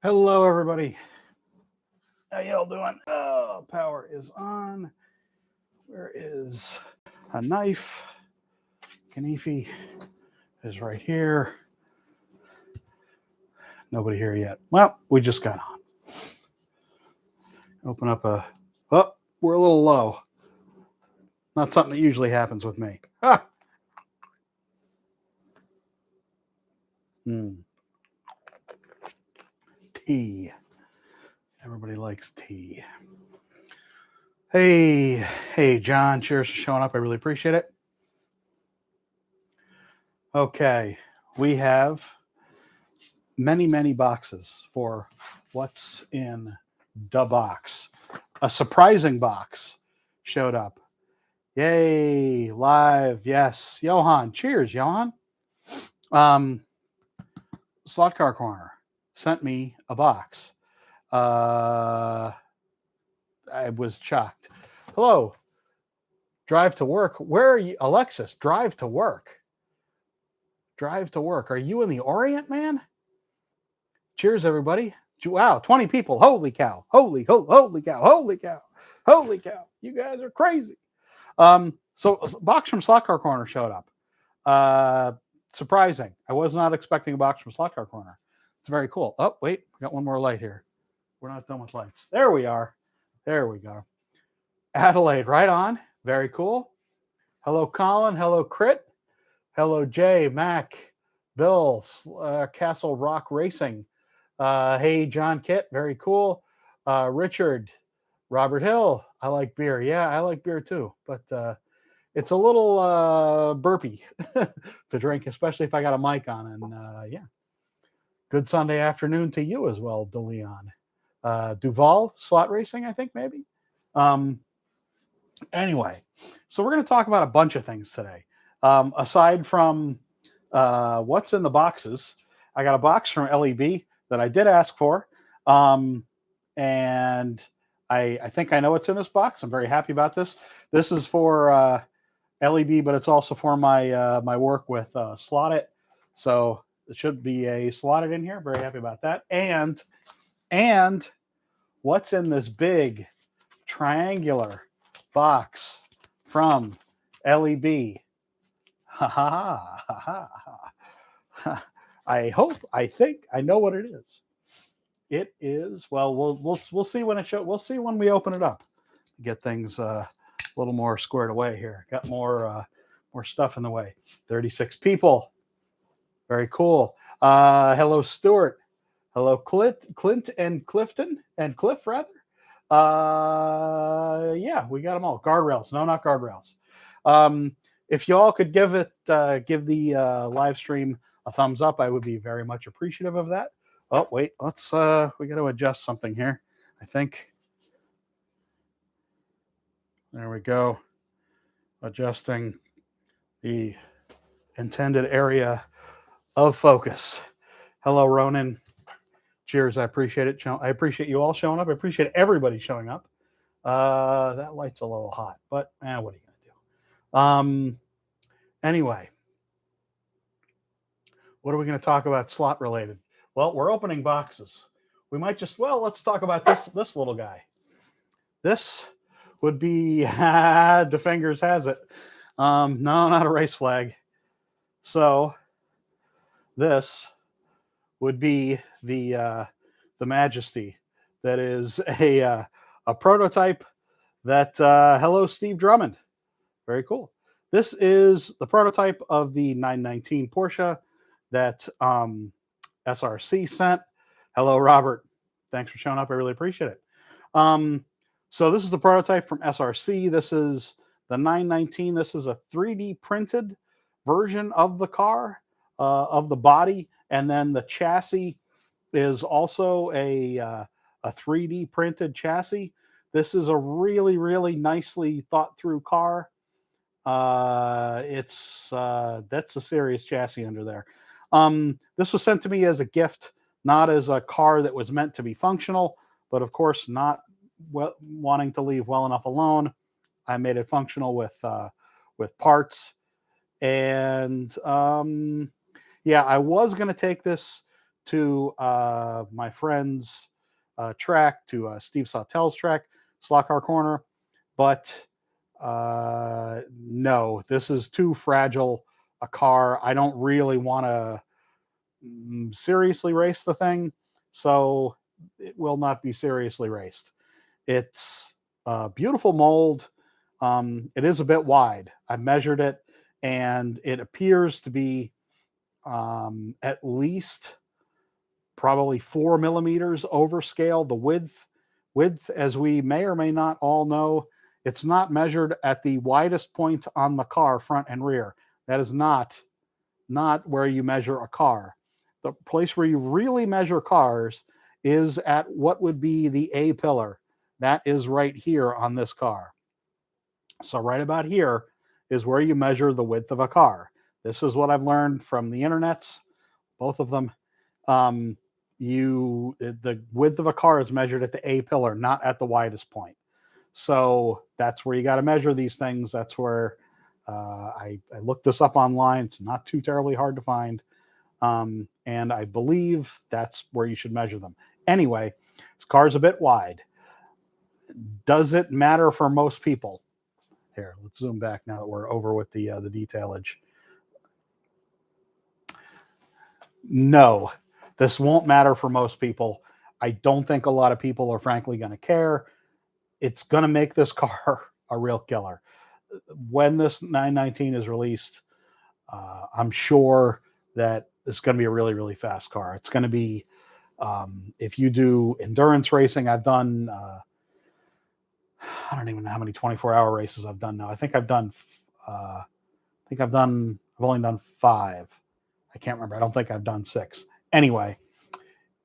Hello, everybody. How y'all doing? Oh, power is on. Where is a knife? Knife is right here. Nobody here yet. Well, we just got on. Open up a. Oh, we're a little low. Not something that usually happens with me. Ah. Tea. Everybody likes tea. Hey, John. Cheers for showing up. I really appreciate it. Okay, we have many boxes for what's in the box. A surprising box showed up. Yay, live. Yes. Johan. Cheers, Johan. Slot Car Corner sent me a box. I was shocked. Hello. Drive to work. Where are you? Alexis, drive to work. Drive to work. Are you in the Orient, man? Cheers, everybody. Wow, 20 people. Holy cow. Holy cow. Holy cow. You guys are crazy. So a box from Slot Car Corner showed up. Surprising. I was not expecting a box from Slot Car Corner. It's very cool. Oh, wait, we got one more light here. We're not done with lights. There we are. There we go. Adelaide, right on. Very cool. Hello, Colin. Hello, Crit. Hello, Jay, Mac, Bill, Castle Rock Racing. Hey, John Kitt. Very cool. Richard, Robert Hill. I like beer. Yeah, I like beer too. But it's a little burpy to drink, especially if I got a mic on. And yeah. Good Sunday afternoon to you as well, DeLeon. Duval, Slot Racing, I think, maybe. Anyway, so we're going to talk about a bunch of things today. Aside from what's in the boxes, I got a box from Leb that I did ask for. And I think I know what's in this box. I'm very happy about this. This is for Leb, but it's also for my my work with Slot.it. So it should be a Slot.it in here. Very happy about that. And what's in this big triangular box from Leb? I think I know what it is. It is, well, we'll see when we'll see when we open it up. Get things a little more squared away here. Got more stuff in the way. 36 people. Very cool. Hello, Stuart. Hello, Clint and Clifton and Cliff rather. Yeah, we got them all. Guardrails. No, not guardrails. If you all could give the live stream a thumbs up, I would be very much appreciative of that. Oh, wait, let's we got to adjust something here. I think. There we go. Adjusting the intended area of focus. Hello, Ronan. Cheers. I appreciate it. I appreciate you all showing up. I appreciate everybody showing up. That light's a little hot, but what are you going to do? Anyway, what are we going to talk about slot related? Well, we're opening boxes. We might just, let's talk about this little guy. This would be, the fingers has it. No, not a race flag. So this would be the Majesty. That is a prototype that, hello, Steve Drummond. Very cool. This is the prototype of the 919 Porsche that SRC sent. Hello, Robert. Thanks for showing up. I really appreciate it. So this is the prototype from SRC. This is the 919. This is a 3D printed version of the car, of the body, and then the chassis is also a 3D printed chassis. This is a really nicely thought through car. That's a serious chassis under there. This was sent to me as a gift, not as a car that was meant to be functional, but of course not wanting to leave well enough alone. I made it functional with parts. And yeah, I was going to take this to my friend's track, to Steve Sautel's track, Slot Car Corner. But no, this is too fragile a car. I don't really want to seriously race the thing, so it will not be seriously raced. It's a beautiful mold. It is a bit wide. I measured it, and it appears to be at least probably 4 millimeters over scale. The width, as we may or may not all know, it's not measured at the widest point on the car, front and rear. That is not where you measure a car. The place where you really measure cars is at what would be the A pillar. That is right here on this car. So right about here is where you measure the width of a car. This is what I've learned from the internets, both of them. The width of a car is measured at the A pillar, not at the widest point. So that's where you got to measure these things. That's where I looked this up online. It's not too terribly hard to find. And I believe that's where you should measure them. Anyway, this car's a bit wide. Does it matter for most people? Here, let's zoom back now that we're over with the detailage. No, this won't matter for most people. I don't think a lot of people are frankly going to care. It's going to make this car a real killer. When this 919 is released, I'm sure that it's going to be a really, really fast car. It's going to be, if you do endurance racing, I've done, I don't even know how many 24-hour races I've done now. I've only done 5. I can't remember. I don't think I've done 6. Anyway,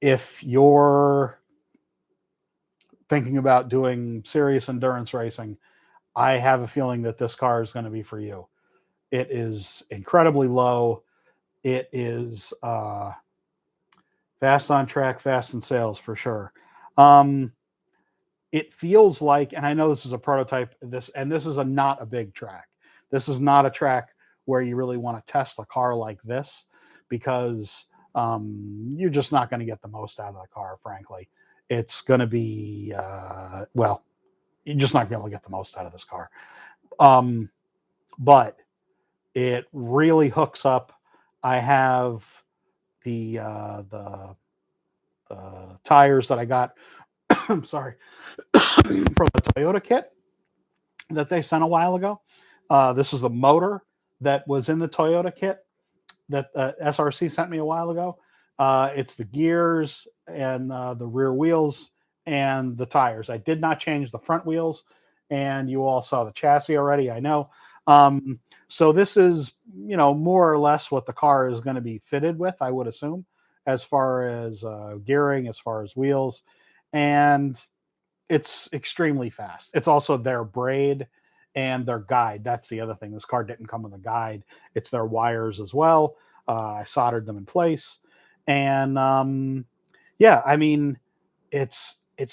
if you're thinking about doing serious endurance racing, I have a feeling that this car is going to be for you. It is incredibly low. It is fast on track, fast in sales for sure. It feels like, and I know this is a prototype, this is not a big track. This is not a track where you really want to test a car like this, because you're just not going to get the most out of the car, frankly. It's going to be, you're just not going to be able to get the most out of this car. But it really hooks up. I have the tires that I got, I'm sorry, from the Toyota kit that they sent a while ago. This is the motor that was in the Toyota kit that SRC sent me a while ago. It's the gears and the rear wheels and the tires. I did not change the front wheels, and you all saw the chassis already, I know. So this is, more or less what the car is going to be fitted with, I would assume, as far as gearing, as far as wheels. And it's extremely fast. It's also their braid and their guide. That's the other thing. This car didn't come with a guide. It's their wires as well. I soldered them in place. And it's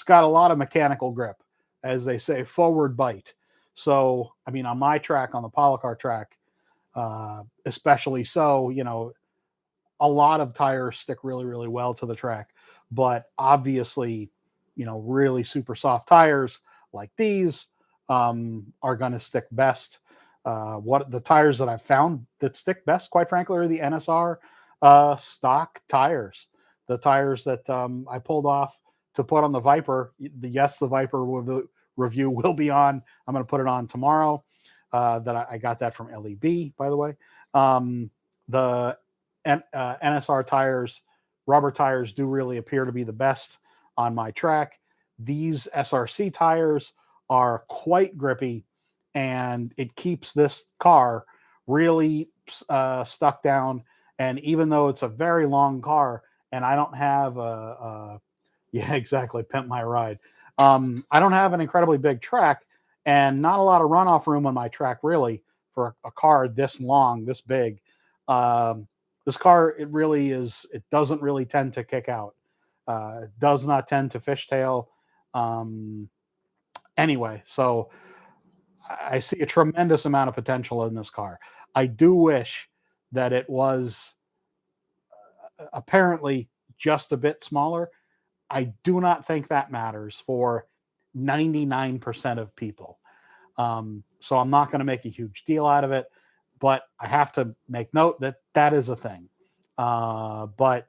got a lot of mechanical grip, as they say, forward bite. So, on my track, on the Polycar track, especially so, a lot of tires stick really, really well to the track. But obviously, really super soft tires like these are going to stick best. What the tires that I've found that stick best, quite frankly, are the NSR stock tires. The tires that I pulled off to put on the Viper. The Viper review will be on. I'm going to put it on tomorrow. I got that from LEB, by the way. The NSR tires, rubber tires, do really appear to be the best on my track. These SRC tires are quite grippy, and it keeps this car really stuck down. And even though it's a very long car, and I don't have pimp my ride. I don't have an incredibly big track, and not a lot of runoff room on my track, really, for a car this long, this big. This car, it doesn't really tend to kick out. It does not tend to fishtail. Anyway, so I see a tremendous amount of potential in this car. I do wish that it was apparently just a bit smaller, I do not think that matters for 99% of people. So I'm not going to make a huge deal out of it, but I have to make note that that is a thing. But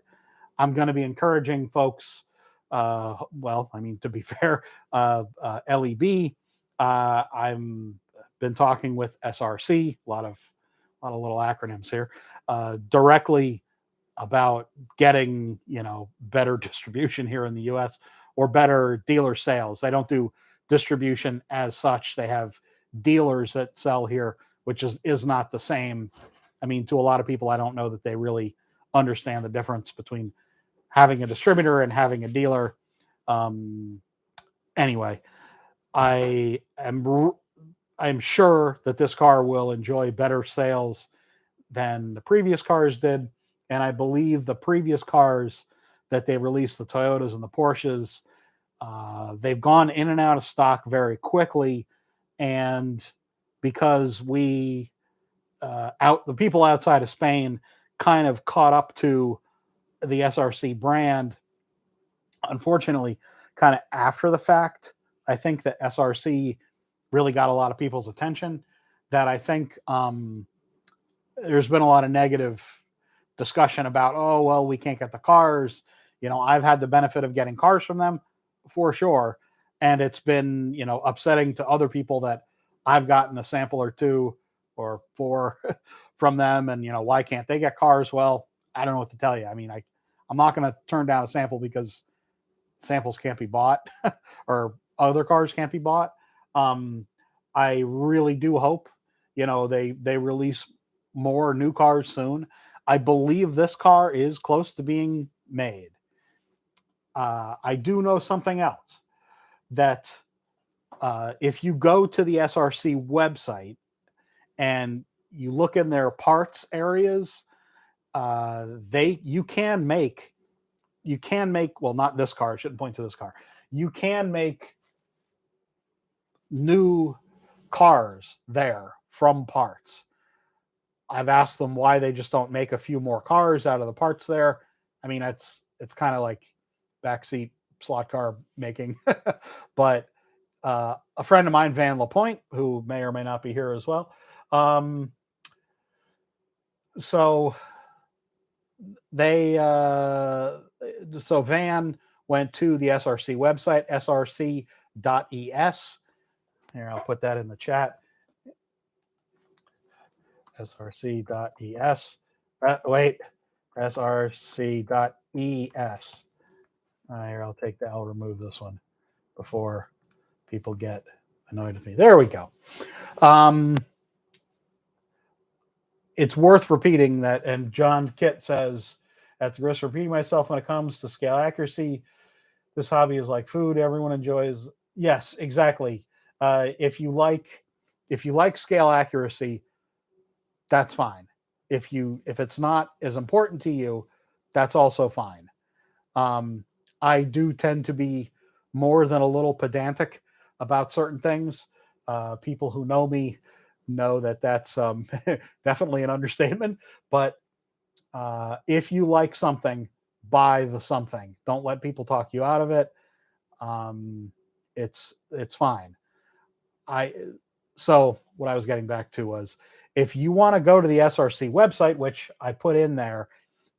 I'm going to be encouraging folks. Well, I mean, to be fair, LEB. I'm been talking with SRC, a lot of little acronyms here, directly about getting better distribution here in the U.S. or better dealer sales. They don't do distribution as such. They have dealers that sell here, which is not the same. I mean, to a lot of people, I don't know that they really understand the difference between having a distributor and having a dealer. Anyway, I'm sure that this car will enjoy better sales than the previous cars did. And I believe the previous cars that they released, the Toyotas and the Porsches, they've gone in and out of stock very quickly. And because the people outside of Spain kind of caught up to the SRC brand, unfortunately, kind of after the fact, I think that SRC really got a lot of people's attention. That I think there's been a lot of negative discussion about, oh, well, we can't get the cars. I've had the benefit of getting cars from them for sure. And it's been, upsetting to other people that I've gotten a sample or two or four from them. And, why can't they get cars? Well, I don't know what to tell you. I mean, I'm not going to turn down a sample because samples can't be bought or other cars can't be bought. I really do hope, they release more new cars soon. I believe this car is close to being made. I do know something else, that if you go to the SRC website and you look in their parts areas, you can make, well, not this car, I shouldn't point to this car. You can make new cars there from parts. I've asked them why they just don't make a few more cars out of the parts there. I mean, it's kind of like backseat slot car making. But a friend of mine, Van LaPointe, who may or may not be here as well. So Van went to the SRC website, src.es. Here, I'll put that in the chat. src.es. Wait, src.es. Here, I'll remove this one before people get annoyed with me. There we go. It's worth repeating that, and John Kitt says, at the risk of repeating myself, when it comes to scale accuracy, this hobby is like food. Everyone enjoys. Yes, exactly. If you like scale accuracy, that's fine. If it's not as important to you, that's also fine. I do tend to be more than a little pedantic about certain things. People who know me know that that's definitely an understatement. But if you like something, buy the something. Don't let people talk you out of it. It's fine. So what I was getting back to was, if you want to go to the SRC website, which I put in there,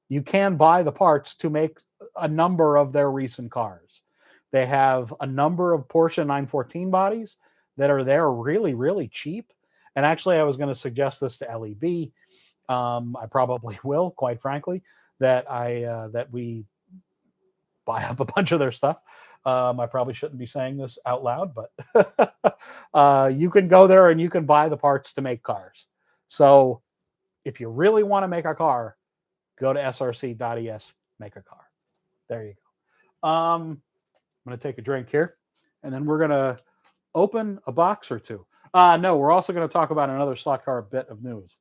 you can buy the parts to make a number of their recent cars. They have a number of Porsche 914 bodies that are there really, really cheap. And actually, I was going to suggest this to LEB. I probably will, quite frankly, that we buy up a bunch of their stuff. I probably shouldn't be saying this out loud, but you can go there and you can buy the parts to make cars. So if you really want to make a car, go to src.es, make a car. There you go. I'm going to take a drink here, and then we're going to open a box or two. No, we're also going to talk about another slot car bit of news.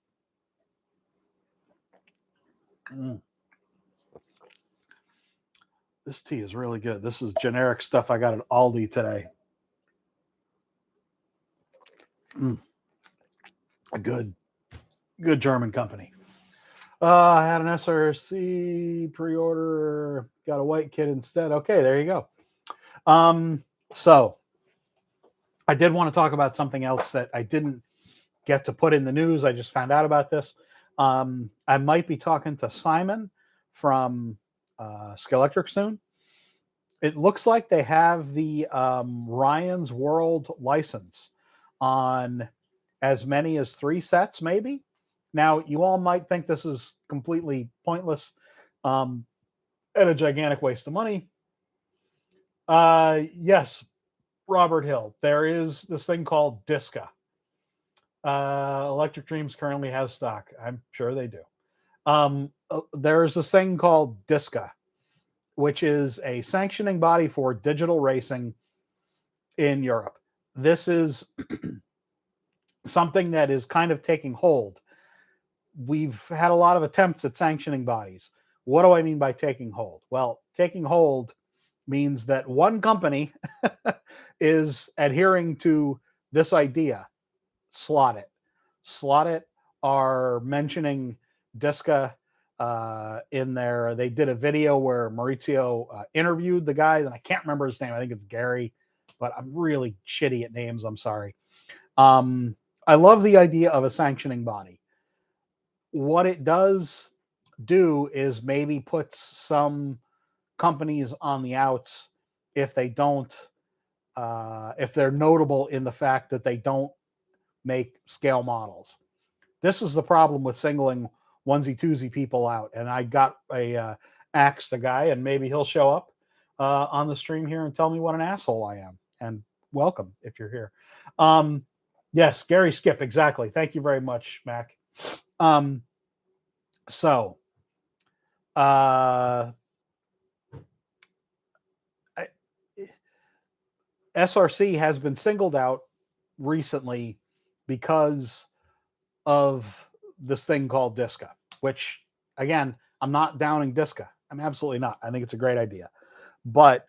This tea is really good. This is generic stuff I got at Aldi today. A good German company. I had an SRC pre-order, got a white kit instead. Okay, there you go. So I did want to talk about something else that I didn't get to put in the news. I just found out about this. I might be talking to Simon from Skeletric soon. It looks like they have the Ryan's World license on as many as 3 sets, maybe. Now, you all might think this is completely pointless um, and a gigantic waste of money. Yes, Robert Hill, there is this thing called Disca. Electric Dreams currently has stock. I'm sure they do. There's this thing called Disca, which is a sanctioning body for digital racing in Europe. This is something that is kind of taking hold. We've had a lot of attempts at sanctioning bodies. What do I mean by taking hold? Well, taking hold means that one company is adhering to this idea. Slot.it. Slot.it are mentioning Disca in there. They did a video where Maurizio interviewed the guy, and I can't remember his name. I think it's Gary, but I'm really shitty at names. I'm sorry. I love the idea of a sanctioning body. What it does do is maybe puts some companies on the outs if they don't, if they're notable in the fact that they don't make scale models. This is the problem with singling onesie twosie people out. And I got a axe the guy, and maybe he'll show up on the stream here and tell me what an asshole I am. And welcome if you're here. Yes, Gary Skip, exactly. Thank you very much, Mac. So, SRC has been singled out recently because of this thing called Disca, which, again, I'm not downing Disca. I'm absolutely not. I think it's a great idea. But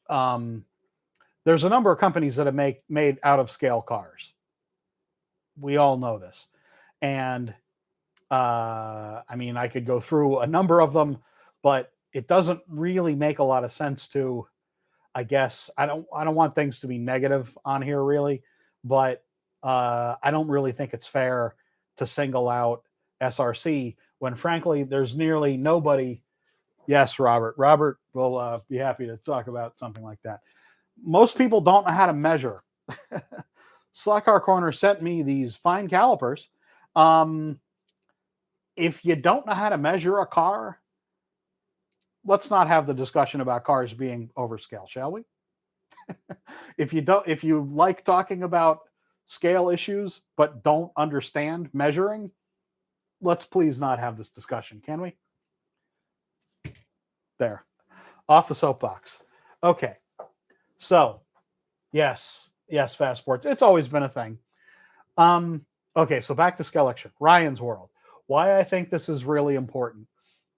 there's a number of companies that have made out of scale cars. We all know this. And I mean, I could go through a number of them, but it doesn't really make a lot of sense to, I guess, I don't want things to be negative on here really, but I don't really think it's fair to single out SRC when frankly there's nearly nobody. Yes, Robert. Robert will be happy to talk about something like that. Most people don't know how to measure. Slack Car Corner sent me these fine calipers. If you don't know how to measure a car, let's not have the discussion about cars being overscale, shall we? If you like talking about scale issues but don't understand measuring, let's please not have this discussion, can we? There, off the soapbox. Okay, so yes, fast sports. It's always been a thing. Okay, so back to Skelection, Ryan's World. Why I think this is really important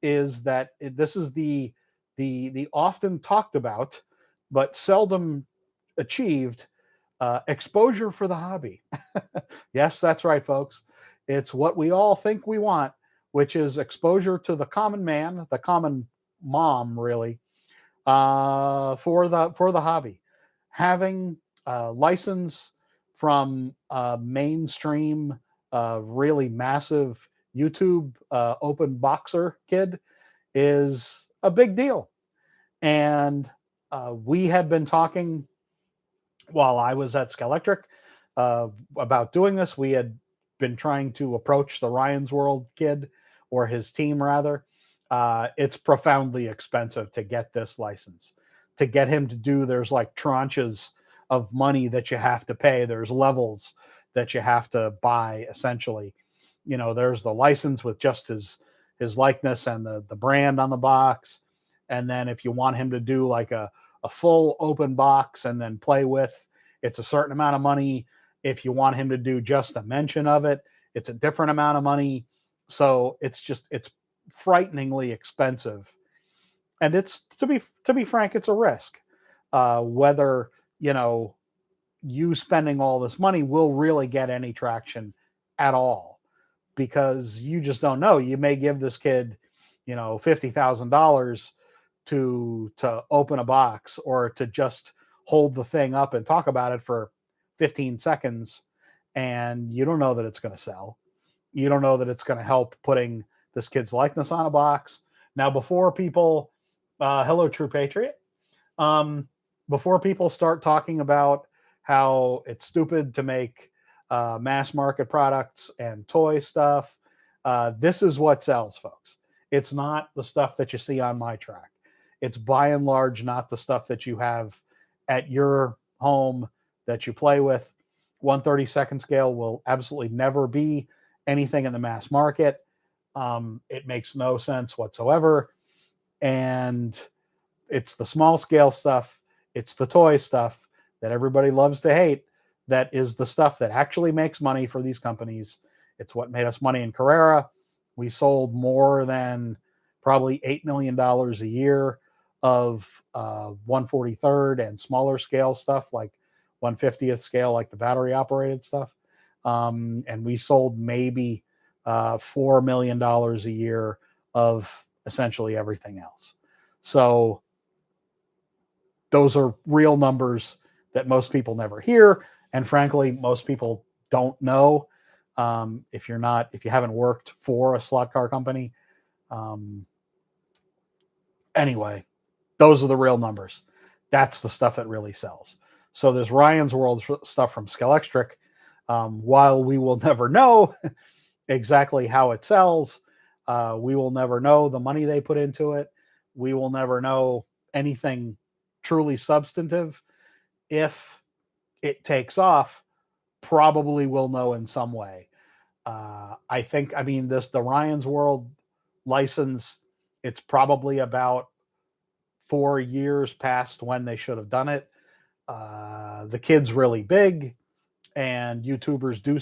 is that this is the often talked about but seldom achieved exposure for the hobby. Yes, that's right, folks. It's what we all think we want, which is exposure to the common man, the common mom, really, for the hobby. Having a license from a mainstream, really massive YouTube open boxer kid is a big deal. And we had been talking while I was at Skeletric about doing this. We had been trying to approach the Ryan's World kid, or his team rather. It's profoundly expensive to get this license. To get him to do, there's like tranches of money that you have to pay. There's levels that you have to buy, essentially. You know, there's the license with just his likeness and the brand on the box. And then if you want him to do like a full open box and then play with, it's a certain amount of money. If you want him to do just a mention of it, it's a different amount of money. So it's frighteningly expensive. And it's, to be frank, it's a risk. Whether, you spending all this money will really get any traction at all. because you just don't know. You may give this kid, $50,000 to open a box or to just hold the thing up and talk about it for 15 seconds, and you don't know that it's going to sell. You don't know that it's going to help putting this kid's likeness on a box. Now, before people, hello, True Patriot. Before people start talking about how it's stupid to make mass market products and toy stuff, this is what sells, folks. It's not the stuff that you see on my track. It's by and large not the stuff that you have at your home that you play with. 1/32 scale will absolutely never be anything in the mass market. It makes no sense whatsoever. And it's the small scale stuff, it's the toy stuff that everybody loves to hate, that is the stuff that actually makes money for these companies. It's what made us money in Carrera. We sold more than probably $8 million a year of 1/43rd and smaller scale stuff, like 1/50th scale, like the battery operated stuff. And we sold maybe $4 million a year of essentially everything else. So those are real numbers that most people never hear, and frankly, most people don't know. If you haven't worked for a slot car company, anyway, those are the real numbers. That's the stuff that really sells. So this Ryan's World stuff from Scalextric, while we will never know exactly how it sells, we will never know the money they put into it. We will never know anything truly substantive. If it takes off, probably we'll know in some way. The Ryan's World license, it's probably about 4 years past when they should have done it. The kid's really big, and YouTubers do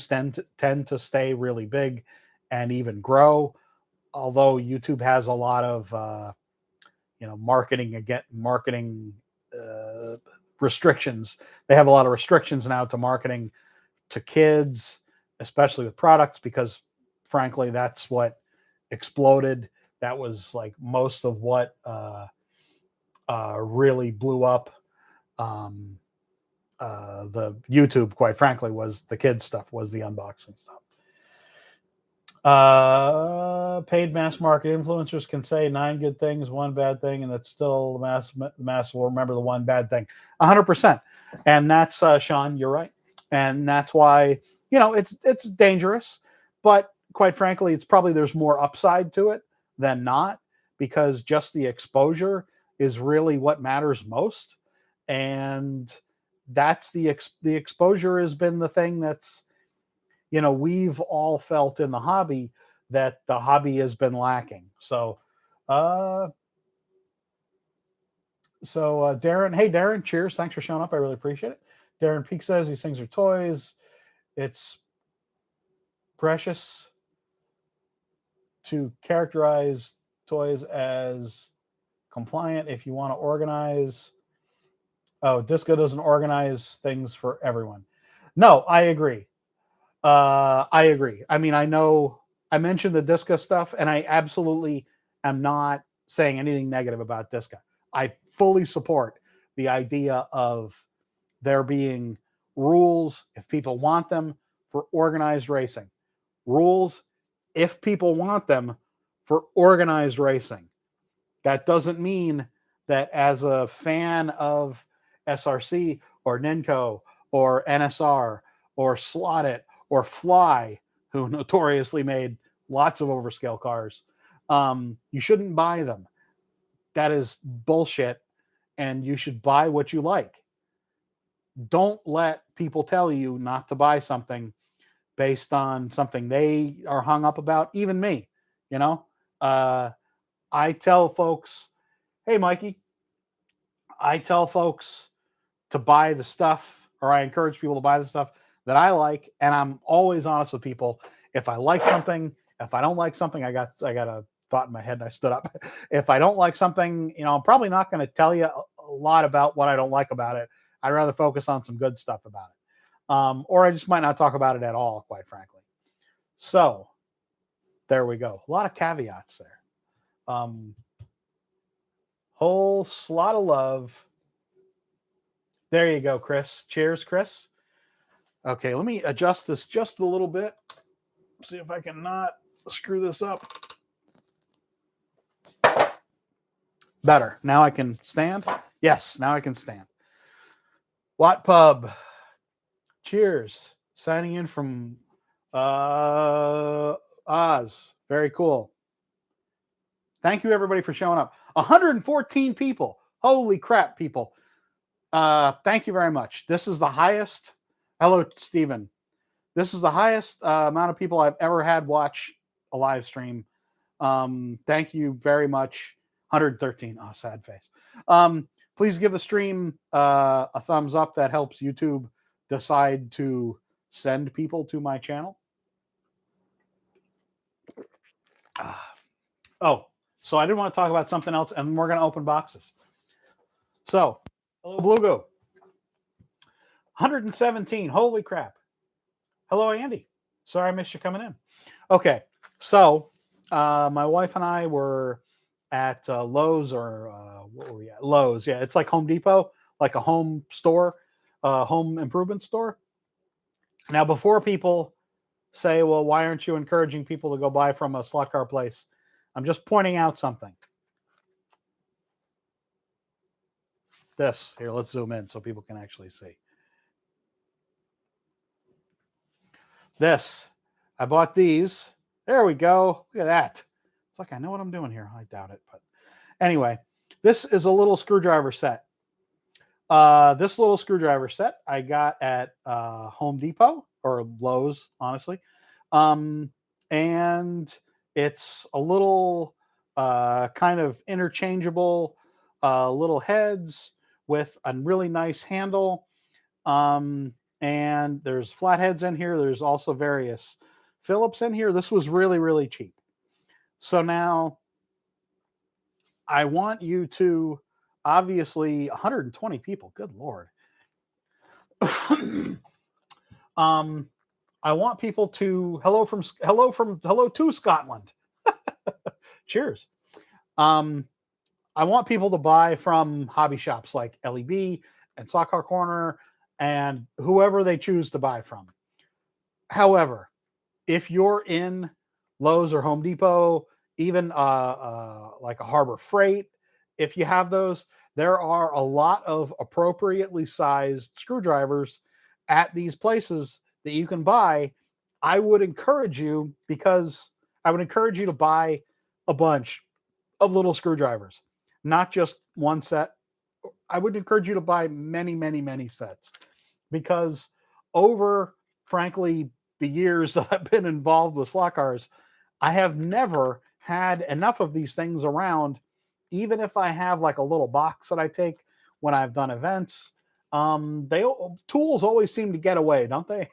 tend to stay really big and even grow. Although YouTube has a lot of marketing restrictions. They have a lot of restrictions now to marketing to kids, especially with products, because frankly, that's what exploded. That was like most of what really blew up the YouTube, quite frankly, was the kids stuff, was the unboxing stuff. Paid mass market influencers can say 9 good things, 1 bad thing, and that's still the mass will remember the 1 bad thing. 100%. And that's Sean, you're right. And that's why, it's dangerous, but quite frankly, it's probably there's more upside to it than not, because just the exposure is really what matters most. And that's the exposure has been the thing that's, we've all felt in the hobby that the hobby has been lacking. So Darren, hey Darren, cheers. Thanks for showing up. I really appreciate it. Darren Peak says these things are toys. It's precious to characterize toys as compliant if you want to organize. Oh, Disco doesn't organize things for everyone. No, I agree. I mean, I know I mentioned the Disca stuff, and I absolutely am not saying anything negative about Disca. I fully support the idea of there being rules if people want them for organized racing. Rules if people want them for organized racing. That doesn't mean that as a fan of SRC or Nenko or NSR or Slot.it or Fly, who notoriously made lots of overscale cars, you shouldn't buy them. That is bullshit, and you should buy what you like. Don't let people tell you not to buy something based on something they are hung up about. Even me, I tell folks, hey, Mikey, I tell folks to buy the stuff, or I encourage people to buy the stuff that I like, and I'm always honest with people. If I like something, if I don't like something, I got a thought in my head and I stood up. If I don't like something, I'm probably not going to tell you a lot about what I don't like about it. I'd rather focus on some good stuff about it. Or I just might not talk about it at all, quite frankly. So There we go. A lot of caveats there. Whole slot of love. There you go, Chris. Cheers, Chris. Okay, let me adjust this just a little bit. See if I can not screw this up. Better. Now I can stand? Yes, now I can stand. Watt Pub. Cheers. Signing in from Oz. Very cool. Thank you, everybody, for showing up. 114 people. Holy crap, people. Thank you very much. This is the highest. Hello, Stephen. This is the highest amount of people I've ever had watch a live stream. Thank you very much. 113. Oh, sad face. Please give the stream a thumbs up. That helps YouTube decide to send people to my channel. Oh, so I did want to talk about something else, and we're going to open boxes. So, hello, Blugo. 117. Holy crap. Hello, Andy. Sorry I missed you coming in. Okay, so my wife and I were at Lowe's, or what were we at? Lowe's, yeah. It's like Home Depot, like a home store, home improvement store. Now, before people say, well, why aren't you encouraging people to go buy from a slot car place? I'm just pointing out something. This, here, let's zoom in so people can actually see. This, I bought these. There we go. Look at that. It's like I know what I'm doing here. I doubt it, but anyway, this is a little screwdriver set. This little screwdriver set I got at Home Depot or Lowe's, honestly. And it's a little kind of interchangeable little heads with a really nice handle. And there's flatheads in here. There's also various Phillips in here. This was really, really cheap. So now I want you to, obviously, 120 people. Good Lord. I want people to hello to Scotland. Cheers. I want people to buy from hobby shops like LEB and Slot Car Corner and whoever they choose to buy from. However, if you're in Lowe's or Home Depot, even like a Harbor Freight, if you have those, there are a lot of appropriately sized screwdrivers at these places that you can buy. I would encourage you to buy a bunch of little screwdrivers, not just one set. I would encourage you to buy many, many, many sets, because over, frankly, the years that I've been involved with slot cars, I have never had enough of these things around. Even if I have like a little box that I take when I've done events, tools always seem to get away, don't they?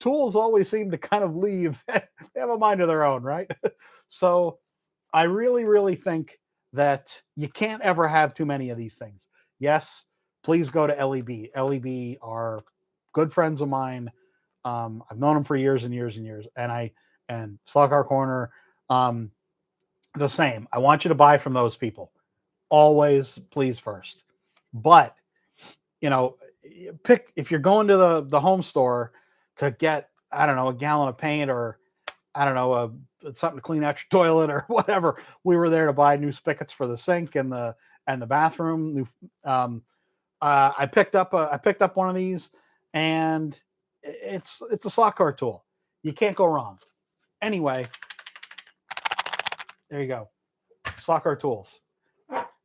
Tools always seem to kind of leave. They have a mind of their own, right? So I really, really think that you can't ever have too many of these things. Yes, please go to LEB. LEB are good friends of mine. I've known them for years and years and years. And Slot Car Corner, the same. I want you to buy from those people. Always, please, first. But, pick, if you're going to the home store to get, I don't know, a gallon of paint, or I don't know, something to clean out your toilet or whatever. We were there to buy new spigots for the sink and the bathroom. I picked up one of these, and it's a slot car tool. You can't go wrong. Anyway, there you go. Slot car tools.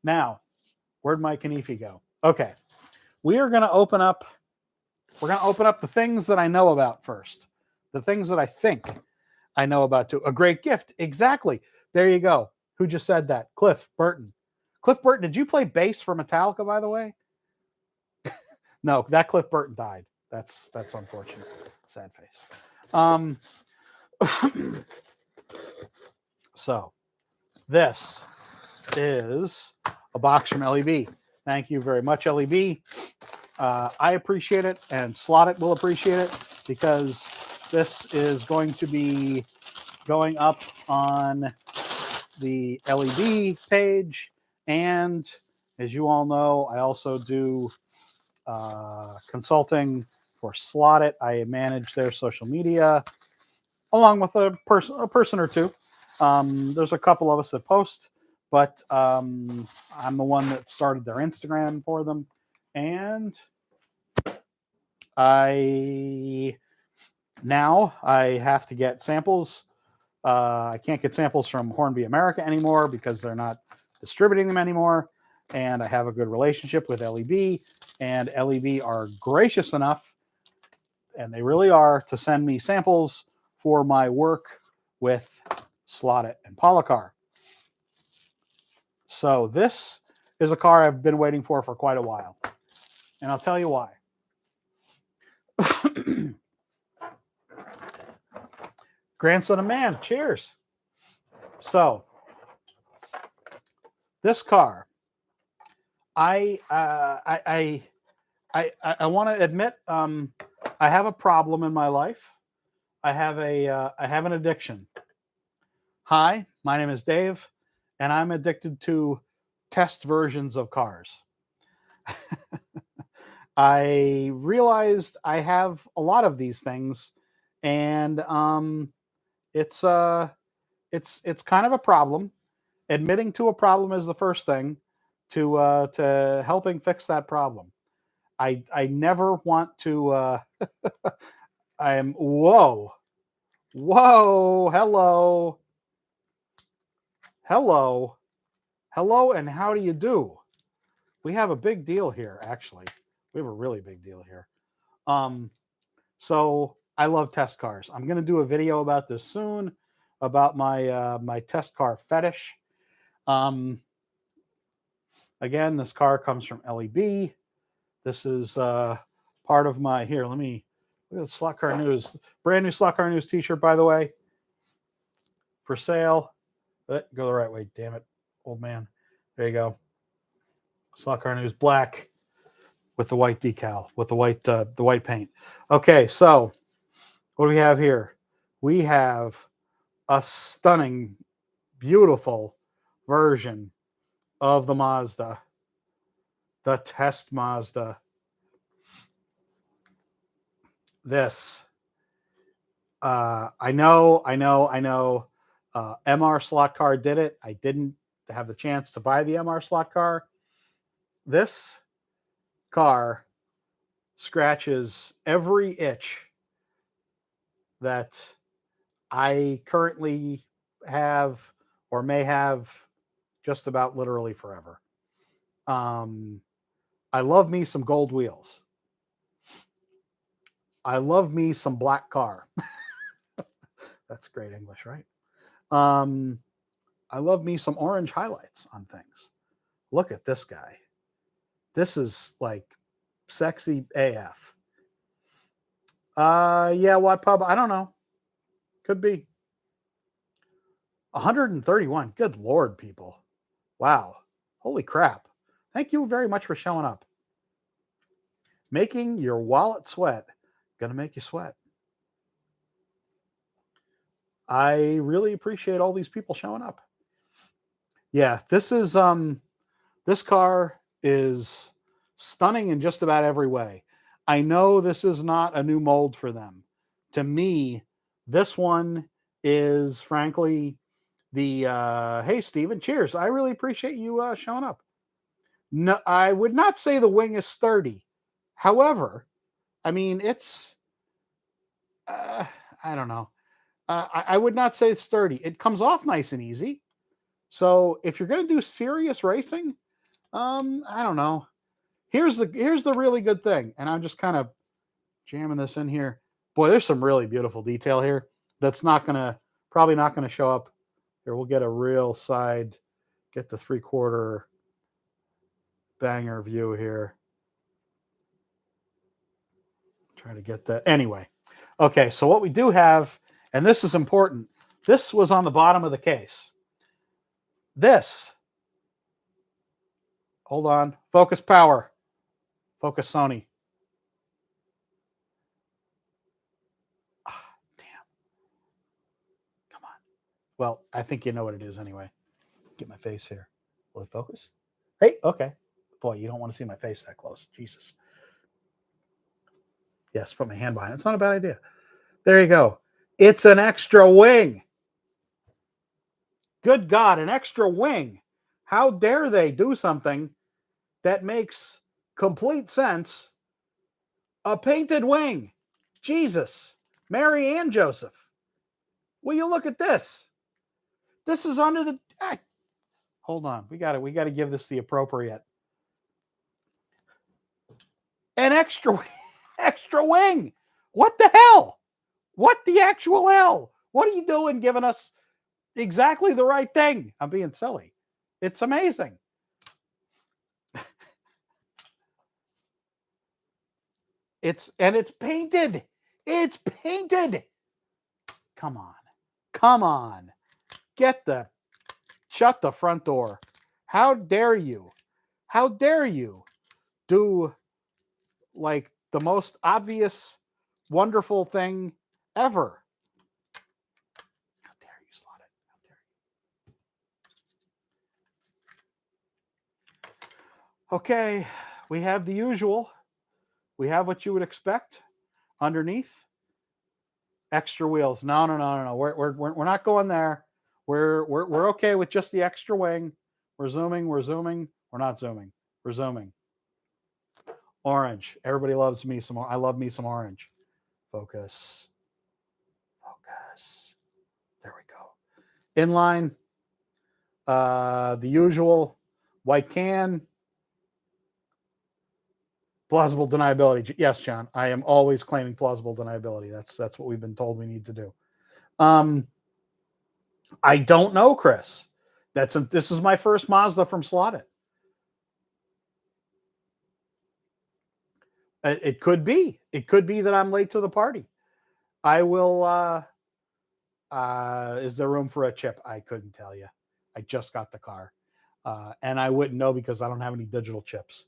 Now, where'd my Kanifi go? Okay. We're going to open up the things that I know about first. The things that I think I know about too. A great gift. Exactly. There you go. Who just said that? Cliff Burton. Cliff Burton, did you play bass for Metallica, by the way? No, that Cliff Burton died. That's unfortunate. Sad face. So this is a box from LEB. Thank you very much, LEB. I appreciate it, and Slot.it will appreciate it, because this is going to be going up on the LEB page. And as you all know, I also do consulting for Slot.it. I manage their social media along with a person or two. There's a couple of us that post, but I'm the one that started their Instagram for them. And I have to get samples. I can't get samples from Hornby America anymore because they're not distributing them anymore. And I have a good relationship with LEB, and LEB are gracious enough, and they really are, to send me samples for my work with Slot.it and Polycar. So this is a car I've been waiting for quite a while. And I'll tell you why. Grandson of man, cheers. So this car, I want to admit, I have a problem in my life. I have an addiction. Hi, my name is Dave, and I'm addicted to test versions of cars. I realized I have a lot of these things, and it's kind of a problem. Admitting to a problem is the first thing to helping fix that problem. I never want to. I'm whoa, hello, and how do you do? We have a big deal here, actually. We have a really big deal here. So I love test cars. I'm going to do a video about this soon, about my test car fetish. Again, this car comes from LEB. This is part of my, here, let me, look at the Slot Car News. Brand new Slot Car News t-shirt, by the way, for sale. Go the right way, damn it, old man. There you go. Slot Car News, black with the white decal, with the white paint. Okay, so what do we have here? We have a stunning, beautiful version of the Mazda, the test Mazda. This, I know. MR Slot Car did it. I didn't have the chance to buy the MR Slot Car. This car scratches every itch that I currently have or may have just about literally forever. I love me some gold wheels. I love me some black car. That's great English, right? I love me some orange highlights on things. Look at this guy. This is like sexy AF. Yeah, what pub? I don't know. Could be. 131. Good Lord, people. Wow. Holy crap. Thank you very much for showing up. Making your wallet sweat. Gonna make you sweat. I really appreciate all these people showing up. Yeah, this car is stunning in just about every way. I know this is not a new mold for them. To me, this one is frankly the hey Steven, cheers. I really appreciate you showing up. No, I would not say the wing is sturdy. However, I mean it's I don't know. I would not say it's sturdy. It comes off nice and easy. So if you're going to do serious racing, I don't know. Here's the really good thing, and I'm just kind of jamming this in here. Boy, there's some really beautiful detail here. That's probably not gonna show up here. We'll get a real side, get the 3/4 banger view here. Try to get that anyway. Okay, so what we do have, and this is important. This was on the bottom of the case. This. Hold on. Focus power. Focus Sony. Damn. Come on. Well, I think you know what it is anyway. Get my face here. Will it focus? Hey, okay. Boy, you don't want to see my face that close. Jesus. Yes, put my hand behind it. It's not a bad idea. There you go. It's an extra wing. Good God, an extra wing. How dare they do something that makes complete sense? A painted wing. Jesus. Mary and Joseph. Will you look at this? This is under the. Hold on. We got to give this the appropriate. An extra wing. What the hell? What the actual hell? What are you doing giving us exactly the right thing? I'm being silly. It's amazing. It's painted. It's painted. Come on. Come on. Shut the front door. How dare you? How dare you do like the most obvious, wonderful thing ever? How dare you, Slot it? How dare you? Okay, we have the usual. We have what you would expect underneath. Extra wheels. No. We're not going there. We're okay with just the extra wing. We're zooming. We're not zooming. We're zooming. Orange. Everybody loves me some. I love me some orange. Focus. There we go. Inline. The usual white can. Plausible deniability. Yes, John. I am always claiming plausible deniability. That's what we've been told we need to do. I don't know, Chris. This is my first Mazda from Slot.it. It could be. It could be that I'm late to the party. I will. Is there room for a chip? I couldn't tell you. I just got the car, and I wouldn't know because I don't have any digital chips.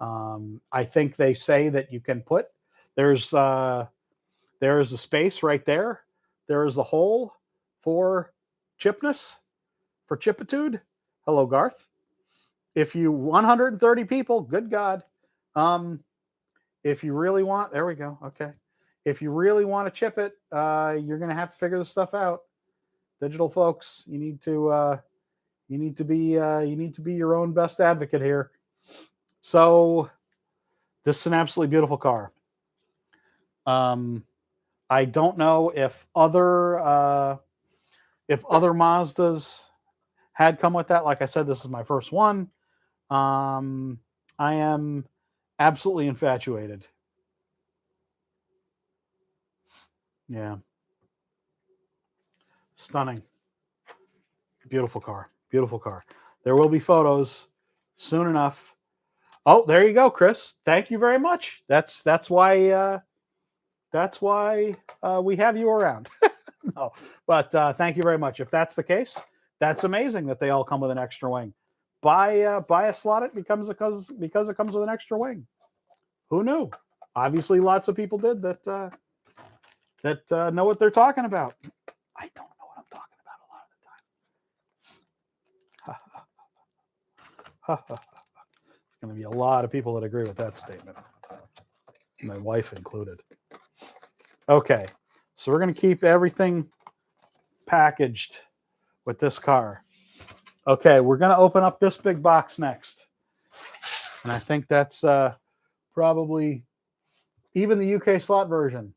I think they say that you can put. There is a space right there. There is a hole for chipness, for chipitude. Hello, Garth. If you 130 people, good God. If you really want, there we go. Okay. If you really want to chip it, you're going to have to figure this stuff out. Digital folks, you need to be your own best advocate here. So this is an absolutely beautiful car. I don't know if other Mazdas had come with that. Like I said, this is my first one. I am absolutely infatuated. Yeah. Stunning. Beautiful car. Beautiful car. There will be photos soon enough. Oh, there you go, Chris. Thank you very much. That's why we have you around. No, but thank you very much. If that's the case, that's amazing that they all come with an extra wing. Buy a Slot.it because it comes with an extra wing. Who knew? Obviously, lots of people did that know what they're talking about. I don't know what I'm talking about a lot of the time. There's going to be a lot of people that agree with that statement, my wife included. Okay, so we're going to keep everything packaged with this car. Okay, we're going to open up this big box next. And I think that's probably even the UK slot version.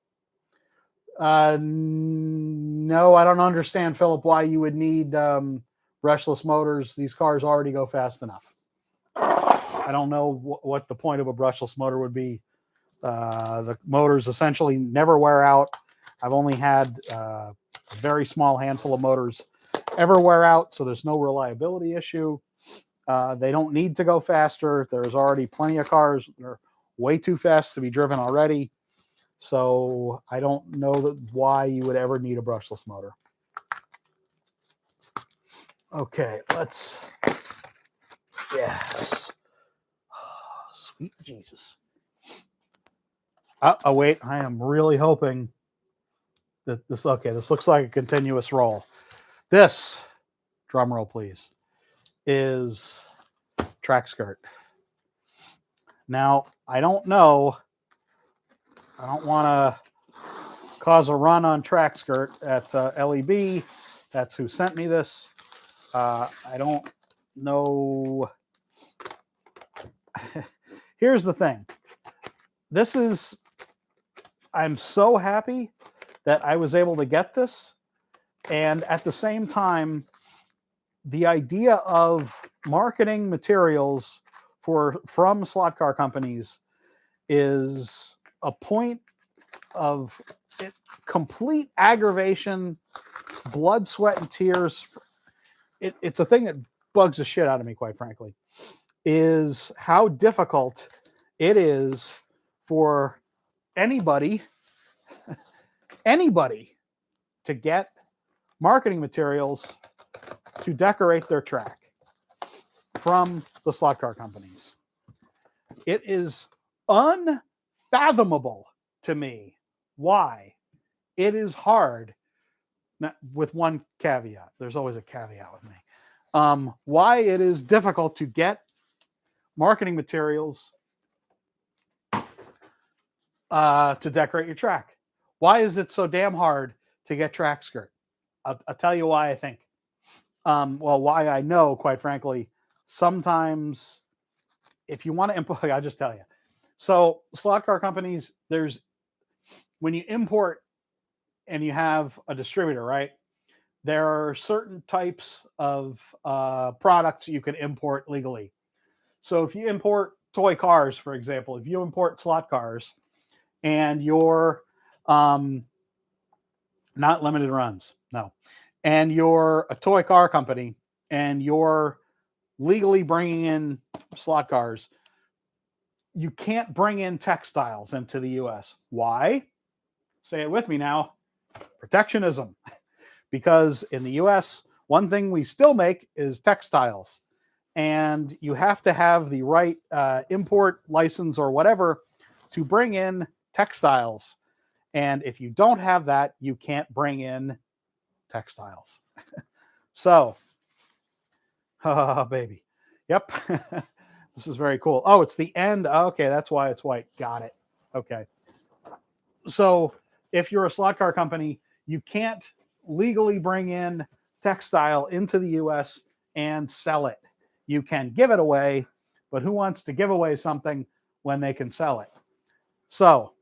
No, I don't understand, Philip, why you would need brushless motors. These cars already go fast enough. I don't know what the point of a brushless motor would be. The motors essentially never wear out. I've only had a very small handful of motors ever wear out, so there's no reliability issue. They don't need to go faster. There's already plenty of cars that are way too fast to be driven already. So I don't know why you would ever need a brushless motor. Okay, let's. Yes. Oh, sweet Jesus. Oh, wait. I am really hoping that this. Okay, this looks like a continuous roll. This, drum roll please, is track skirt. Now, I don't know. I don't want to cause a run on track skirt at LEB. That's who sent me this. I don't know. Here's the thing. I'm so happy that I was able to get this. And at the same time, the idea of marketing materials from slot car companies is a point of complete aggravation, blood, sweat, and tears. It's a thing that bugs the shit out of me, quite frankly, is how difficult it is for anybody to get marketing materials to decorate their track from the slot car companies. It is unfathomable to me why it is hard, with one caveat. There's always a caveat with me. Why it is difficult to get marketing materials to decorate your track. Why is it so damn hard to get track skirt? I'll tell you why I think. Why I know, quite frankly, sometimes if you want to import, I'll just tell you. So slot car companies, when you import and you have a distributor, right? There are certain types of products you can import legally. So if you import toy cars, for example, if you import slot cars and you're not limited runs, no, and you're a toy car company and you're legally bringing in slot cars, you can't bring in textiles into the US. Why? Say it with me now. Protectionism. Because in the US, one thing we still make is textiles. And you have to have the right import license or whatever to bring in textiles. And if you don't have that, you can't bring in textiles. So, oh, baby. Yep. This is very cool. Oh, it's the end. Okay, that's why it's white. Got it. Okay. So if you're a slot car company, you can't legally bring in textile into the US and sell it. You can give it away, but who wants to give away something when they can sell it? So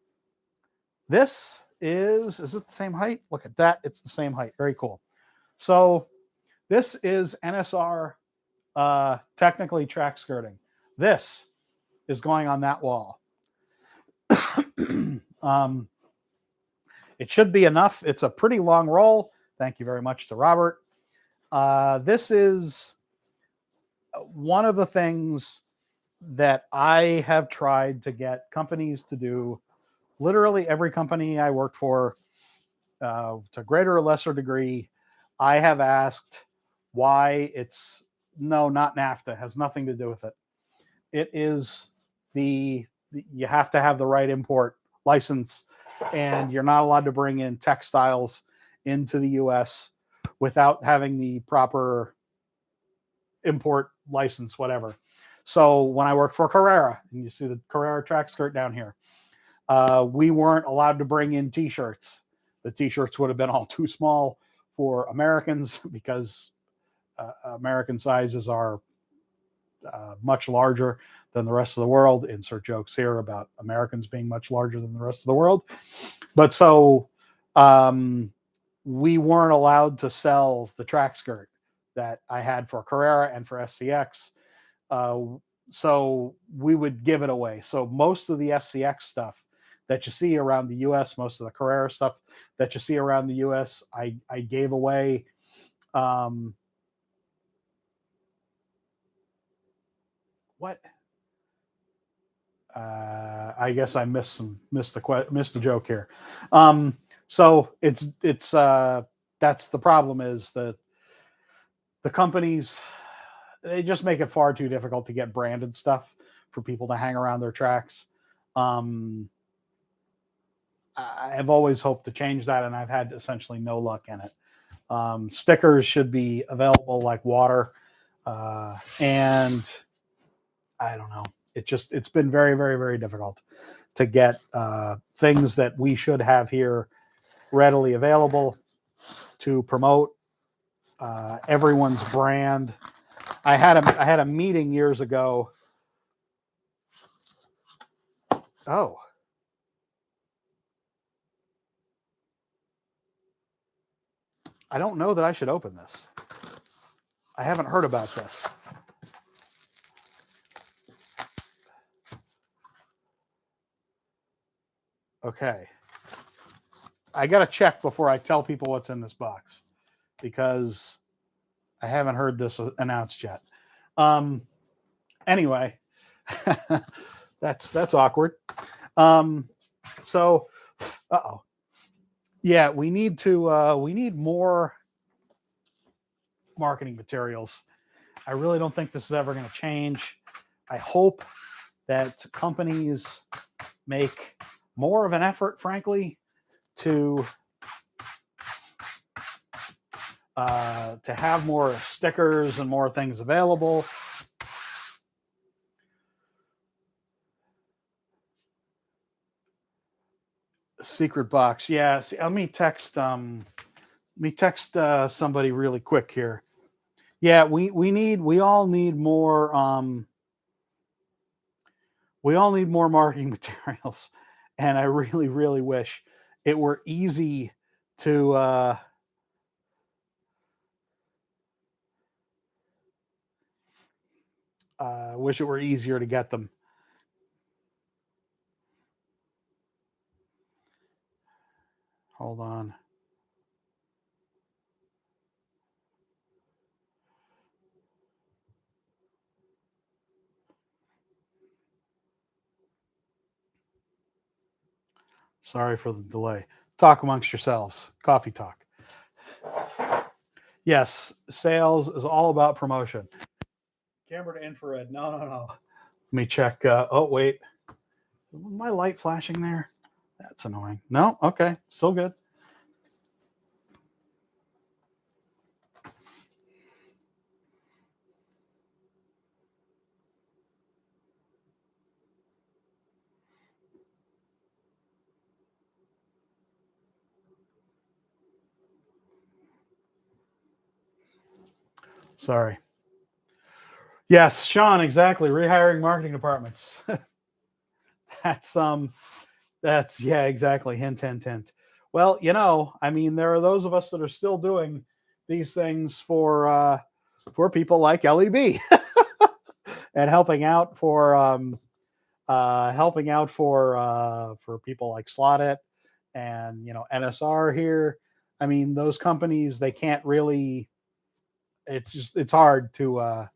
this is it the same height? Look at that. It's the same height. Very cool. So this is NSR technically track skirting. This is going on that wall. It should be enough. It's a pretty long roll. Thank you very much to Robert. This is one of the things that I have tried to get companies to do. Literally every company I worked for, to greater or lesser degree, I have asked why it's not NAFTA. It has nothing to do with it. It is you have to have the right import license, and you're not allowed to bring in textiles into the US without having the proper import license, whatever. So when I worked for Carrera, and you see the Carrera track skirt down here, we weren't allowed to bring in t-shirts. The t-shirts would have been all too small for Americans because American sizes are much larger than the rest of the world. Insert jokes here about Americans being much larger than the rest of the world. But so we weren't allowed to sell the track skirt that I had for Carrera and for SCX. So we would give it away. So most of the SCX stuff that you see around the US, most of the Carrera stuff that you see around the US, I gave away. What? I guess I missed the joke here. So it's that's the problem, is that the companies, they just make it far too difficult to get branded stuff for people to hang around their tracks. I've always hoped to change that, and I've had essentially no luck in it. Stickers should be available like water. And I don't know. It's been very, very, very difficult to get things that we should have here readily available to promote everyone's brand. I had a meeting years ago. Oh. I don't know that I should open this. I haven't heard about this. Okay. I got to check before I tell people what's in this box because I haven't heard this announced yet. Anyway, that's awkward. So, yeah, we need more marketing materials. I really don't think this is ever going to change. I hope that companies make more of an effort, frankly, to have more stickers and more things available. Secret box, yeah. See, let me text somebody really quick here. Yeah, we all need more marketing materials, and I really, really wish it were easy to wish it were easier to get them. Hold on. Sorry for the delay. Talk amongst yourselves. Coffee talk. Yes, sales is all about promotion. Camera to infrared. No. Let me check. Oh, wait. My light flashing there? That's annoying. No? Okay. Still good. Sorry. Yes, Sean, exactly. Rehiring marketing departments. That's yeah, exactly. Hint, hint, hint. Well, I mean, there are those of us that are still doing these things for people like Leb and helping out for people like Slot.it and NSR here. I mean, those companies, they can't really. It's hard to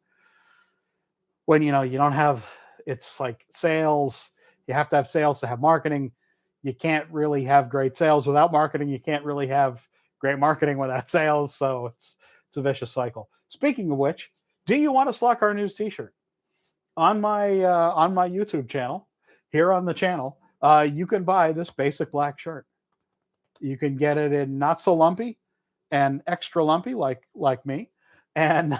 when you don't have. It's like sales. You have to have sales to have marketing. You can't really have great sales without marketing. You can't really have great marketing without sales. So it's a vicious cycle. Speaking of which, do you want a Slot Car News T-shirt? On my YouTube channel, here on the channel, you can buy this basic black shirt. You can get it in not so lumpy and extra lumpy like me, and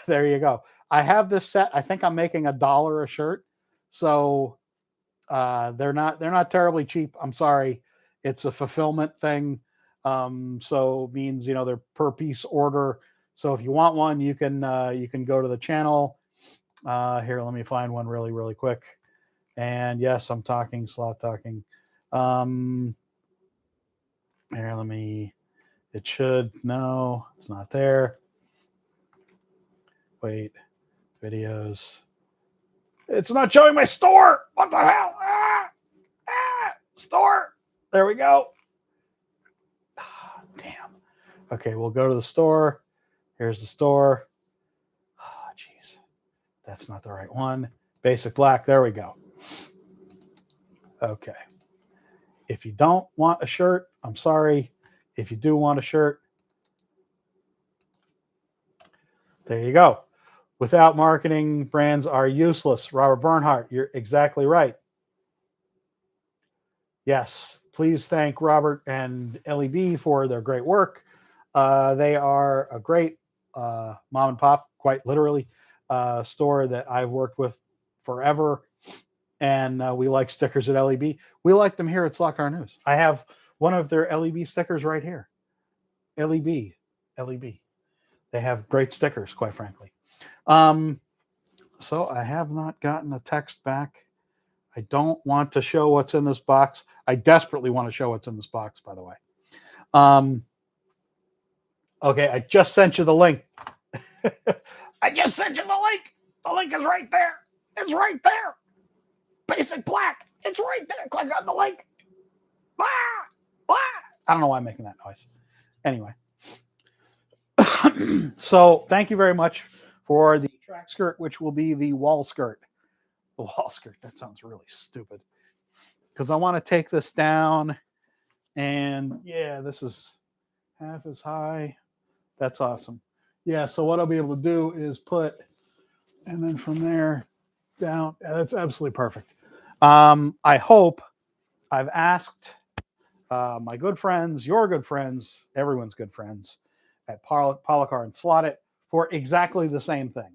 there you go. I have this set. I think I'm making $1 a shirt, so they're not terribly cheap. I'm sorry, it's a fulfillment thing, so it means they're per piece order. So if you want one, you can go to the channel. Here, let me find one really, really quick. And yes, I'm talking slot talking. Here, it should, no, it's not there. Wait, videos. It's not showing my store. What the hell? Store. There we go. Damn. Okay, we'll go to the store. Here's the store. Oh, jeez. That's not the right one. Basic black. There we go. Okay. If you don't want a shirt, I'm sorry. If you do want a shirt, there you go. Without marketing, brands are useless. Robert Bernhardt, you're exactly right. Yes, please thank Robert and Leb for their great work. They are a great mom and pop, quite literally, store that I've worked with forever. And we like stickers at LEB. We like them here at Slot Car News. I have one of their LEB stickers right here. LEB, LEB. They have great stickers, quite frankly. So I have not gotten a text back. I don't want to show what's in this box. I desperately want to show what's in this box, by the way. Okay, I just sent you the link. I just sent you the link. The link is right there. It's right there. Basic black. It's right there. Click on the link. Ah! Ah! I don't know why I'm making that noise. Anyway. So thank you very much for the track skirt, which will be the wall skirt. The wall skirt. That sounds really stupid. Because I want to take this down. And yeah, this is half as high. That's awesome. Yeah, so what I'll be able to do is put, and then from there down. Yeah, that's absolutely perfect. I hope I've asked my good friends, your good friends, everyone's good friends at Polycar and Slot.it for exactly the same thing.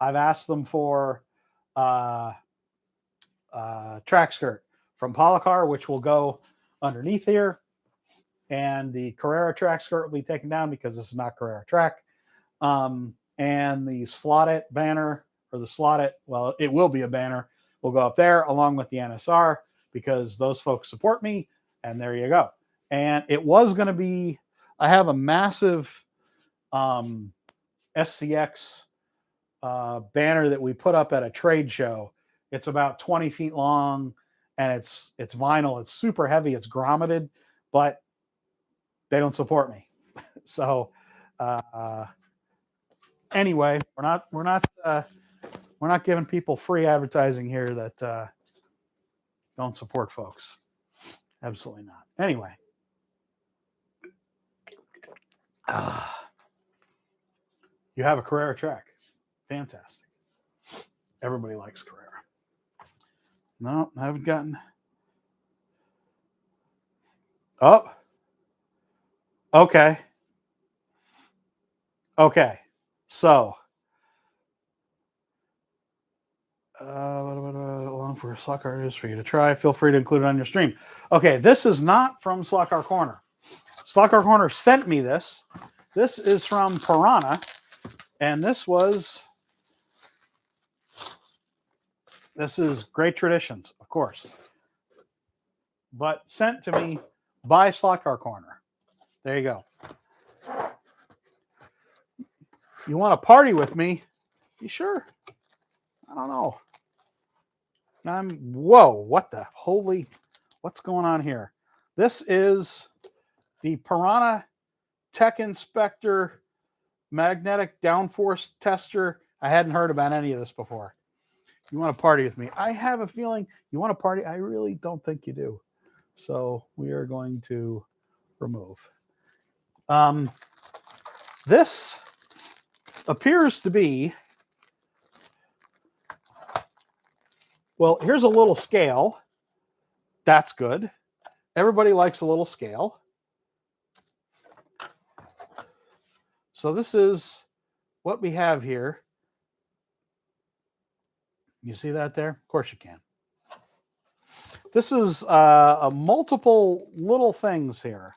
I've asked them for track skirt from Polycar, which will go underneath here, and the Carrera track skirt will be taken down because this is not Carrera track. And the Slot.it banner, or the Slot.it, well, it will be a banner, will go up there along with the NSR because those folks support me, and there you go. And it was going to be, I have a massive SCX banner that we put up at a trade show. It's about 20 feet long, and it's vinyl. It's super heavy. It's grommeted, but they don't support me. So anyway, we're not giving people free advertising here that don't support folks. Absolutely not. Anyway. You have a Carrera track. Fantastic. Everybody likes Carrera. No, I haven't gotten. Oh. Okay. Okay. So. Along for Slot Car is for you to try. Feel free to include it on your stream. Okay, this is not from Slot Car Corner. Slot Car Corner sent me this. This is from Piranha, and this is Great Traditions, of course, but sent to me by Slot Car Corner. There you go. You want to party with me? You sure? I don't know. Whoa, what the holy, what's going on here? This is the Piranha Tech Inspector Magnetic Downforce Tester. I hadn't heard about any of this before. You want to party with me? I have a feeling you want to party. I really don't think you do. So we are going to remove. This appears to be, well, here's a little scale. That's good. Everybody likes a little scale. So this is what we have here. You see that there? Of course you can. This is a multiple little things here.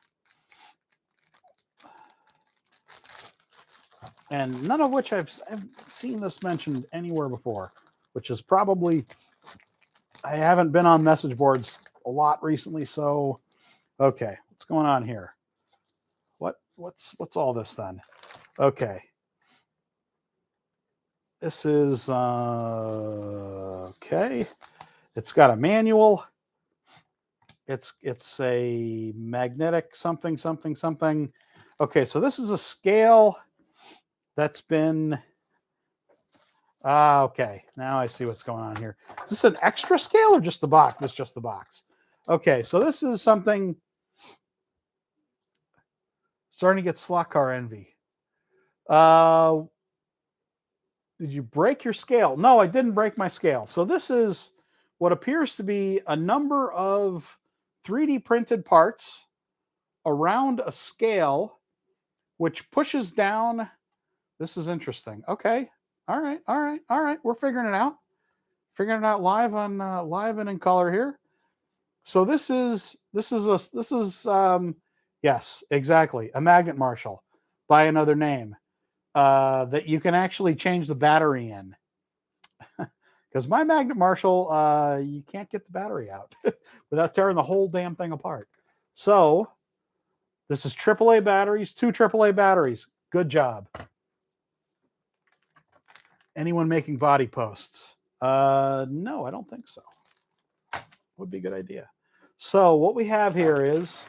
And none of which I've seen this mentioned anywhere before, which is probably, I haven't been on message boards a lot recently. So, okay, what's going on here? What's all this then? Okay. This is, okay. It's got a manual. It's a magnetic something. Okay, so this is a scale that's been, okay, now I see what's going on here. Is this an extra scale or just the box? This is just the box. Okay, so this is something, starting to get slot car envy. Did you break your scale? No, I didn't break my scale. So this is what appears to be a number of 3D printed parts around a scale which pushes down. This is interesting. Okay. All right. All right. All right. We're figuring it out. Figuring it out live on live and in color here. So this is yes, exactly, a magnet marshal by another name that you can actually change the battery in. Because my magnet marshal, you can't get the battery out without tearing the whole damn thing apart. So this is AAA batteries, 2 AAA batteries. Good job. Anyone making body posts? No, I don't think so. Would be a good idea. So what we have here is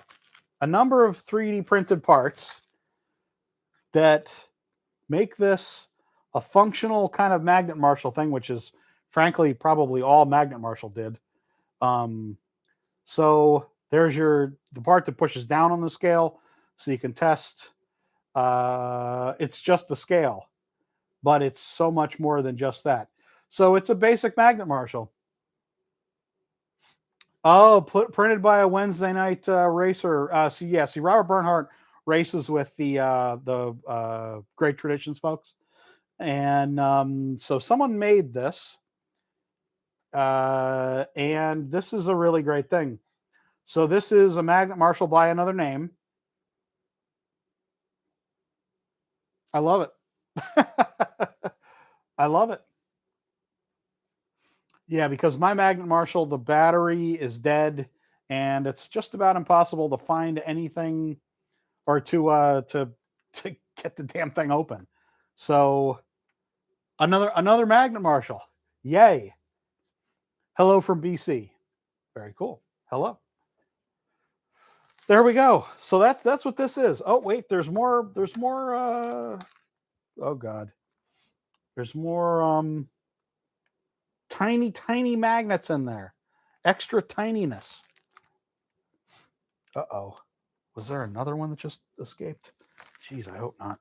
a number of 3D printed parts that make this a functional kind of magnet marshal thing, which is frankly probably all magnet marshal did. So there's the part that pushes down on the scale, so you can test. It's just the scale, but it's so much more than just that. So it's a basic magnet marshal. Oh, printed by a Wednesday night racer. See, Robert Bernhardt races with the Great Traditions folks, and so someone made this, and this is a really great thing. So this is a magnet marshal by another name. I love it. I love it. Yeah, because my magnet marshal, the battery is dead, and it's just about impossible to find anything or to get the damn thing open. So another magnet marshal. Yay. Hello from BC. Very cool. Hello. There we go. So that's what this is. Oh wait, there's more oh god. There's more tiny magnets in there. Extra tininess. Uh-oh. Was there another one that just escaped? Jeez, I hope not.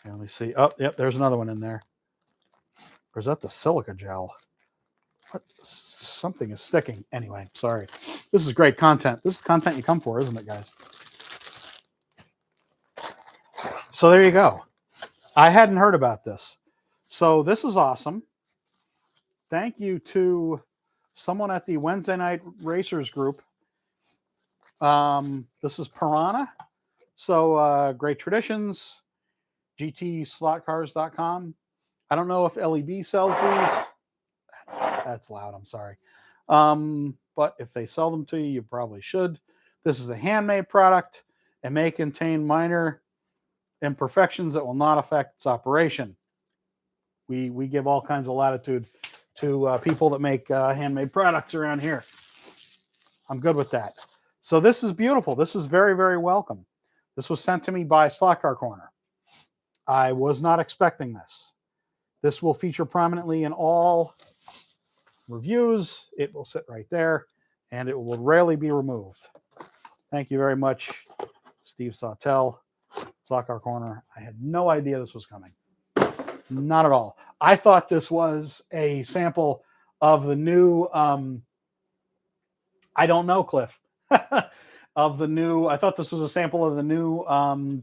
Let me see. Oh, yep, there's another one in there. Or is that the silica gel? What? Something is sticking. Anyway, sorry. This is great content. This is content you come for, isn't it, guys? So there you go. I hadn't heard about this. So this is awesome. Thank you to someone at the Wednesday Night Racers group. This is Piranha. So Great Traditions, GTslotcars.com. I don't know if LEB sells these. That's loud. I'm sorry. But if they sell them to you, you probably should. This is a handmade product and may contain minor imperfections that will not affect its operation. We give all kinds of latitude to people that make handmade products around here. I'm good with that. So this is beautiful. This is very, very welcome. This was sent to me by Slot Car Corner. I was not expecting this. This will feature prominently in all reviews. It will sit right there, and it will rarely be removed. Thank you very much, Steve Sawtell, Slot Car Corner. I had no idea this was coming. Not at all. I thought this was a sample of the new, I don't know, Cliff, of the new, I thought this was a sample of the new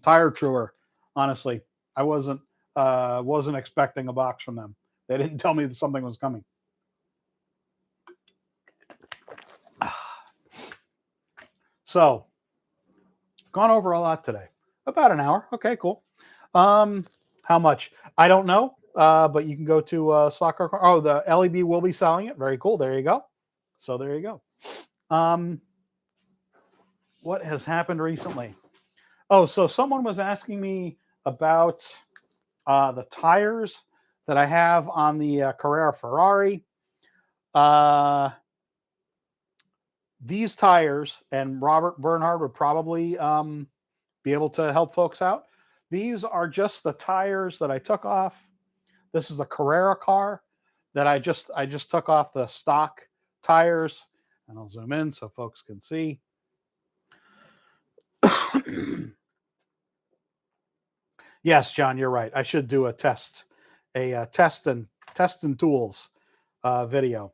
Tire Truer, honestly. I wasn't expecting a box from them. They didn't tell me that something was coming. So, gone over a lot today. About an hour. Okay, cool. How much? I don't know, but you can go to Slot Car. Oh, the LEB will be selling it. Very cool. There you go. So there you go. What has happened recently? Oh, so someone was asking me about the tires that I have on the Carrera Ferrari. These tires, and Robert Bernhard would probably be able to help folks out. These are just the tires that I took off. This is the Carrera car that I just took off the stock tires, and I'll zoom in so folks can see. Yes, John, you're right. I should do a test and tools video.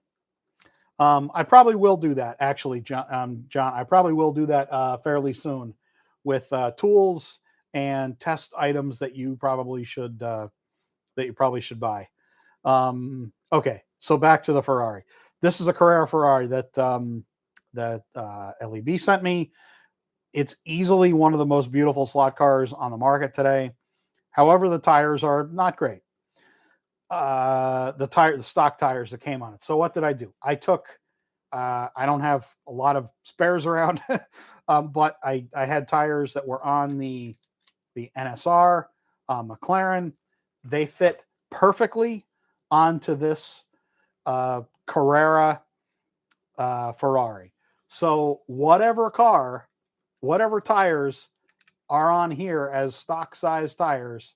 I probably will do that, actually, John. I probably will do that fairly soon with tools and test items that you probably should buy. Okay, so back to the Ferrari. This is a Carrera Ferrari that Leb sent me. It's easily one of the most beautiful slot cars on the market today. However, the tires are not great. The stock tires that came on it. So what did I do? I took. I don't have a lot of spares around, but I had tires that were on the NSR McLaren. They fit perfectly onto this Carrera Ferrari. So whatever tires are on here as stock size tires,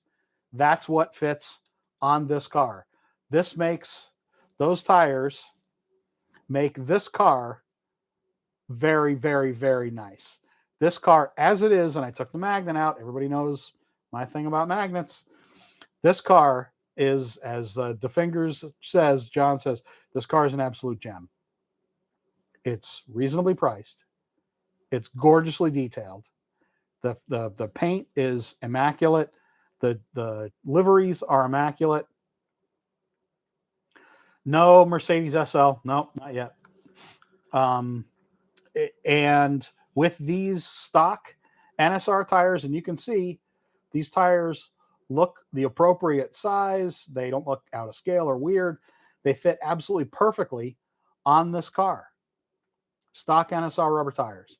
that's what fits on this car. Those tires make this car very, very, very nice. This car, as it is, and I took the magnet out. Everybody knows my thing about magnets. This car is, as DeFingers says, John says, this car is an absolute gem. It's reasonably priced. It's gorgeously detailed. The paint is immaculate. The liveries are immaculate. No Mercedes SL. No, not yet. And with these stock NSR tires, and you can see these tires look the appropriate size. They don't look out of scale or weird. They fit absolutely perfectly on this car. Stock NSR rubber tires.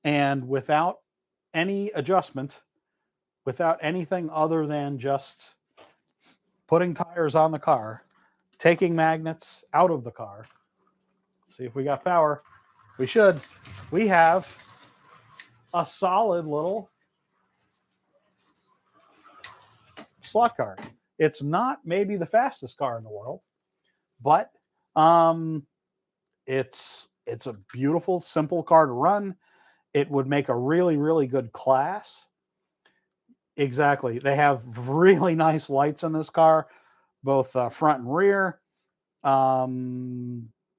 And without any adjustment, without anything other than just putting tires on the car, taking magnets out of the car. See if we got power. We should. We have a solid little slot car. It's not maybe the fastest car in the world, but it's a beautiful, simple car to run. It would make a really, really good class. Exactly. They have really nice lights in this car, both front and rear.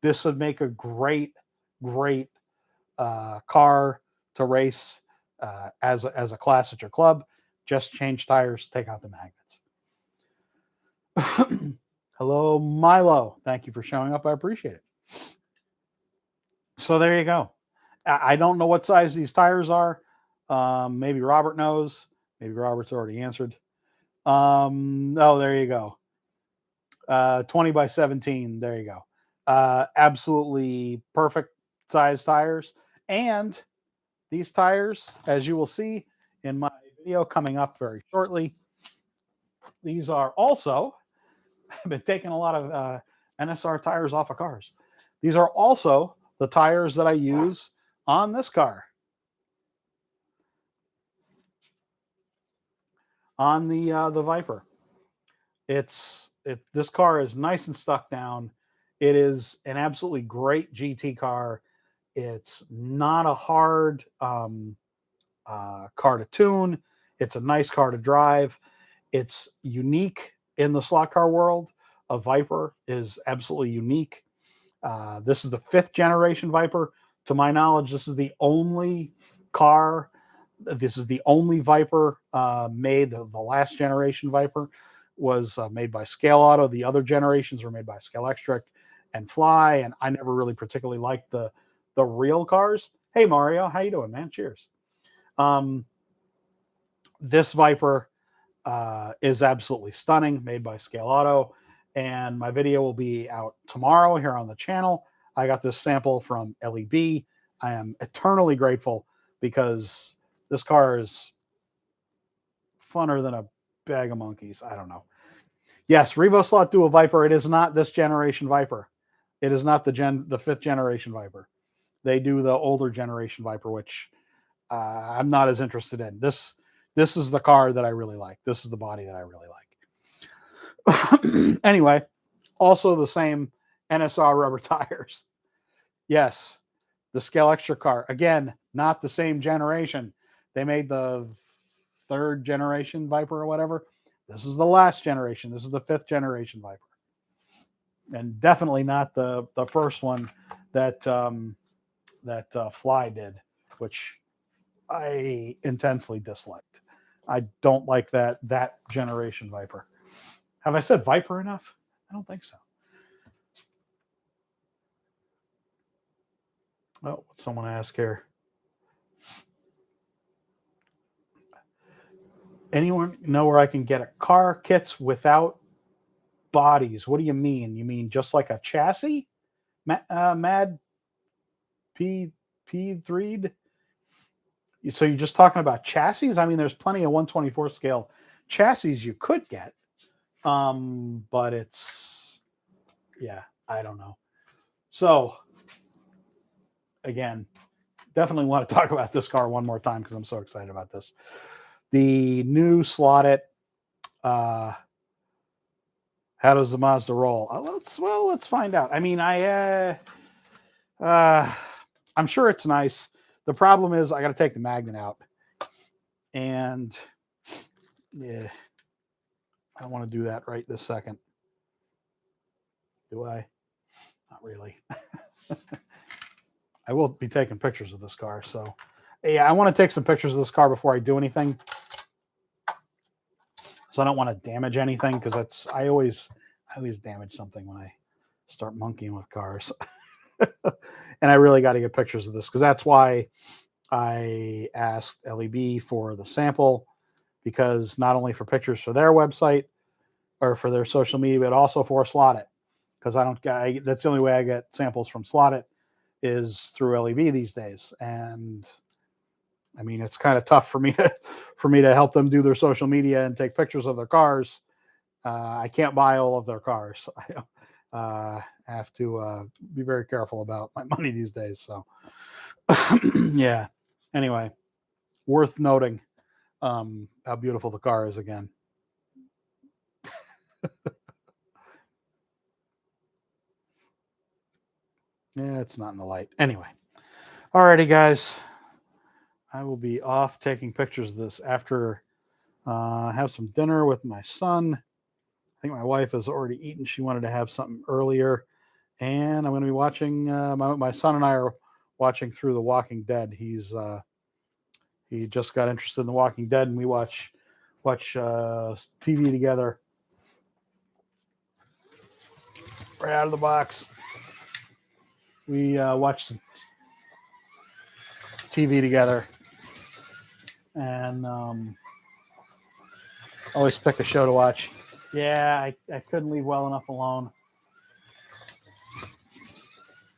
This would make a great car to race as a class at your club. Just change tires, take out the magnets. Hello, Milo. Thank you for showing up. I appreciate it. So there you go. I don't know what size these tires are. Maybe Robert knows. Maybe Robert's already answered. Oh, there you go. 20 by 17. There you go. Absolutely perfect size tires. And these tires, as you will see in my video coming up very shortly, these are also, I've been taking a lot of NSR tires off of cars. These are also the tires that I use on this car. On the Viper. This car is nice and stuck down. It is an absolutely great GT car. It's not a hard car to tune. It's a nice car to drive. It's unique in the slot car world. A Viper is absolutely unique. This is the 5th generation Viper. To my knowledge, this is the only car. This is the only Viper made. The last generation Viper was made by Scale Auto. The other generations were made by Scale Extric and Fly, and I never really particularly liked the real cars. Hey, Mario, how you doing, man? Cheers. This Viper is absolutely stunning, made by Scale Auto, and my video will be out tomorrow here on the channel. I got this sample from Leb. I am eternally grateful because this car is funner than a bag of monkeys. I don't know. Yes, Revo Slot Dual Viper. It is not this generation Viper. It is not the 5th generation Viper. They do the older generation Viper, which I'm not as interested in. This is the car that I really like. This is the body that I really like. Anyway, also the same NSR rubber tires. Yes, the Scale Extra car. Again, not the same generation. They made the 3rd generation Viper or whatever. This is the last generation. This is the 5th generation Viper. And definitely not the first one that Fly did, which I intensely disliked. I don't like that generation Viper. Have I said Viper enough? I don't think so. Oh, someone asked here. Anyone know where I can get a car kits without bodies? What do you mean? You mean just like a chassis? Mad P3'd? So you're just talking about chassis? I mean, there's plenty of 124 scale chassis you could get. But it's, yeah, I don't know. So again, definitely want to talk about this car one more time because I'm so excited about this. The new Slot.it. How does the Mazda roll? Let's find out. I mean, I'm sure it's nice. The problem is I got to take the magnet out, and yeah, I don't want to do that right this second. Do I? Not really. I will be taking pictures of this car, so yeah, I want to take some pictures of this car before I do anything. So I don't want to damage anything because I always damage something when I start monkeying with cars. And I really got to get pictures of this because that's why I asked LEB for the sample, because not only for pictures for their website or for their social media, but also for Slot.it, because that's the only way I get samples from Slot.it is through LEB these days. And I mean, it's kind of tough for me to help them do their social media and take pictures of their cars. I can't buy all of their cars. I have to be very careful about my money these days. So yeah. Anyway, worth noting how beautiful the car is again. Yeah, it's not in the light. Anyway. Alrighty, guys. I will be off taking pictures of this after have some dinner with my son. I think my wife has already eaten. She wanted to have something earlier. And I'm going to be watching, my son and I are watching through The Walking Dead. He just got interested in The Walking Dead, and we watch TV together right out of the box. We watch some TV together, and always pick a show to watch. Yeah, I couldn't leave well enough alone.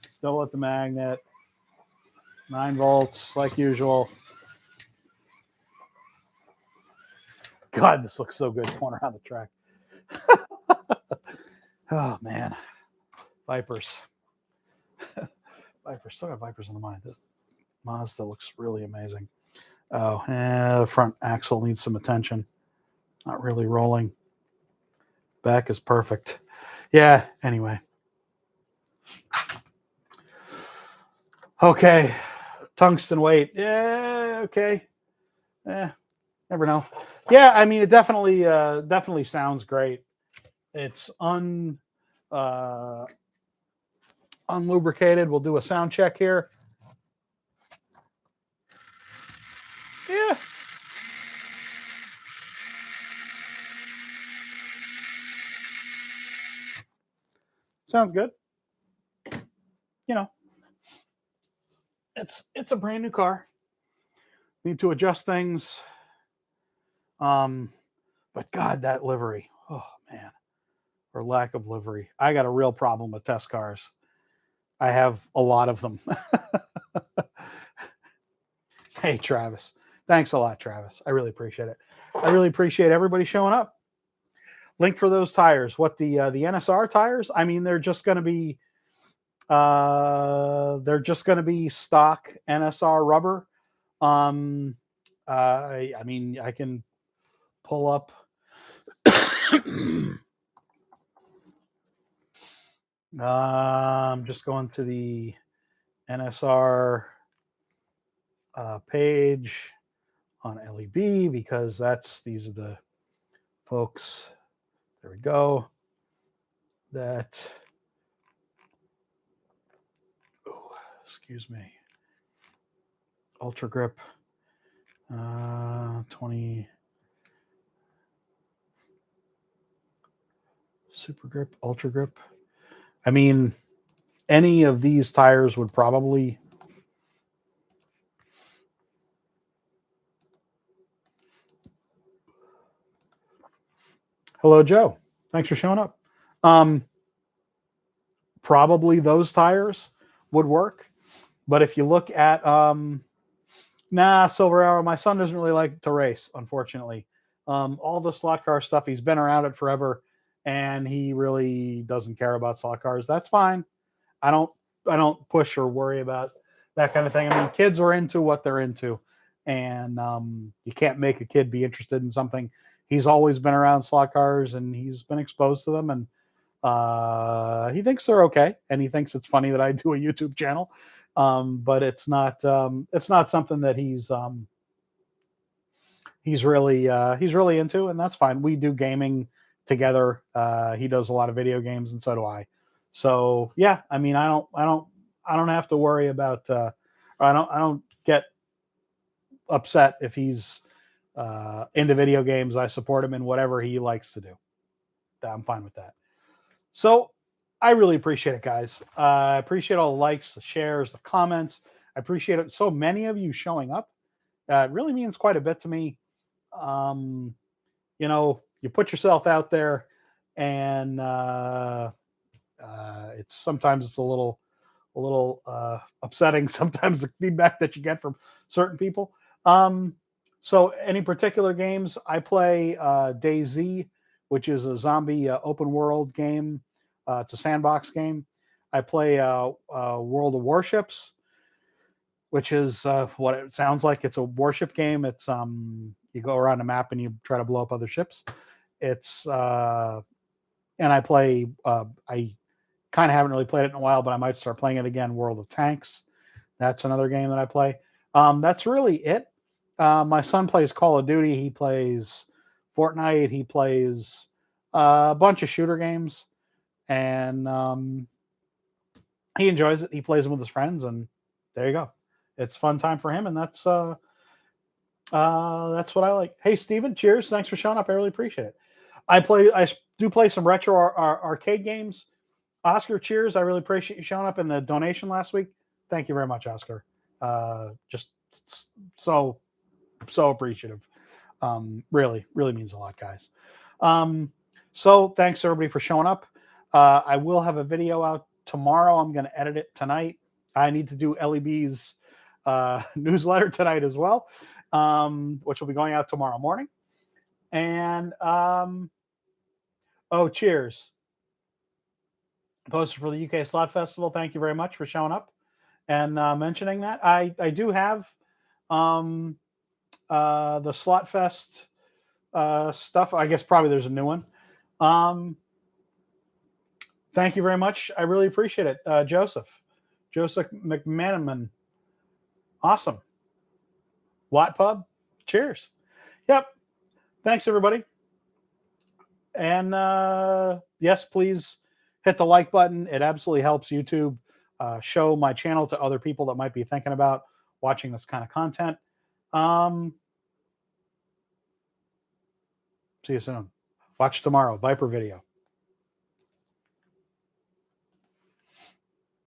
Still at the magnet. 9 volts, like usual. God, this looks so good going around the track. Oh, man. Vipers. Vipers. Still got Vipers on the mind. This Mazda looks really amazing. Oh, the front axle needs some attention. Not really rolling. Back is perfect. Yeah, anyway. Okay. Tungsten weight. Yeah, okay. Never know. Yeah, I mean, it definitely sounds great. It's unlubricated. We'll do a sound check here. Yeah. Sounds good. You know, it's a brand new car. Need to adjust things. But God, that livery. Oh man. Or lack of livery. I got a real problem with test cars. I have a lot of them. Hey, Travis. Thanks a lot, Travis. I really appreciate it. I really appreciate everybody showing up. Link for those tires. What the NSR tires? I mean, they're just going to be stock NSR rubber. I mean, I can pull up. I'm just going to the NSR page on LEB because these are the folks. There we go. That. Oh, excuse me. Ultra Grip 20. Super grip, ultra grip. I mean, any of these tires would probably. Hello, Joe. Thanks for showing up. Probably those tires would work. But if you look at, Silver Arrow, my son doesn't really like to race, unfortunately. All the slot car stuff, he's been around it forever, and he really doesn't care about slot cars. That's fine. I don't push or worry about that kind of thing. I mean, kids are into what they're into, and you can't make a kid be interested in something. He's always been around slot cars, and he's been exposed to them, and he thinks they're okay, and he thinks it's funny that I do a YouTube channel. But it's not something that he's really into, and that's fine. We do gaming together. He does a lot of video games, and so do I. So yeah, I mean, I don't have to worry about. I don't get upset if he's into video games. I support him in whatever he likes to do. I'm fine with that. So I really appreciate it, guys. I appreciate all the likes, the shares, the comments. I appreciate it. So many of you showing up. It really means quite a bit to me. You put yourself out there, and it's a little upsetting sometimes, the feedback that you get from certain people. So any particular games? I play DayZ, which is a zombie open world game. It's a sandbox game. I play World of Warships, which is what it sounds like. It's a warship game. It's you go around a map and you try to blow up other ships. It's and I play. I kind of haven't really played it in a while, but I might start playing it again. World of Tanks. That's another game that I play. That's really it. My son plays Call of Duty. He plays Fortnite. He plays a bunch of shooter games, and he enjoys it. He plays them with his friends, and there you go. It's fun time for him, and that's what I like. Hey, Steven, cheers. Thanks for showing up. I really appreciate it. I do play some retro arcade games. Oscar, cheers. I really appreciate you showing up in the donation last week. Thank you very much, Oscar. Just so appreciative. Really means a lot, guys. So thanks everybody for showing up. I will have a video out tomorrow. I'm going to edit it tonight. I need to do LEB's newsletter tonight as well, which will be going out tomorrow morning. And cheers. Poster for the UK Slot Festival. Thank you very much for showing up and mentioning that. I do have the Slot Fest stuff. I guess probably there's a new one. Thank you very much. I really appreciate it. Joseph McManaman. Awesome. Watt Pub. Cheers. Yep. Thanks, everybody. And yes, please hit the like button. It absolutely helps YouTube show my channel to other people that might be thinking about watching this kind of content. See you soon. Watch tomorrow. Viper video.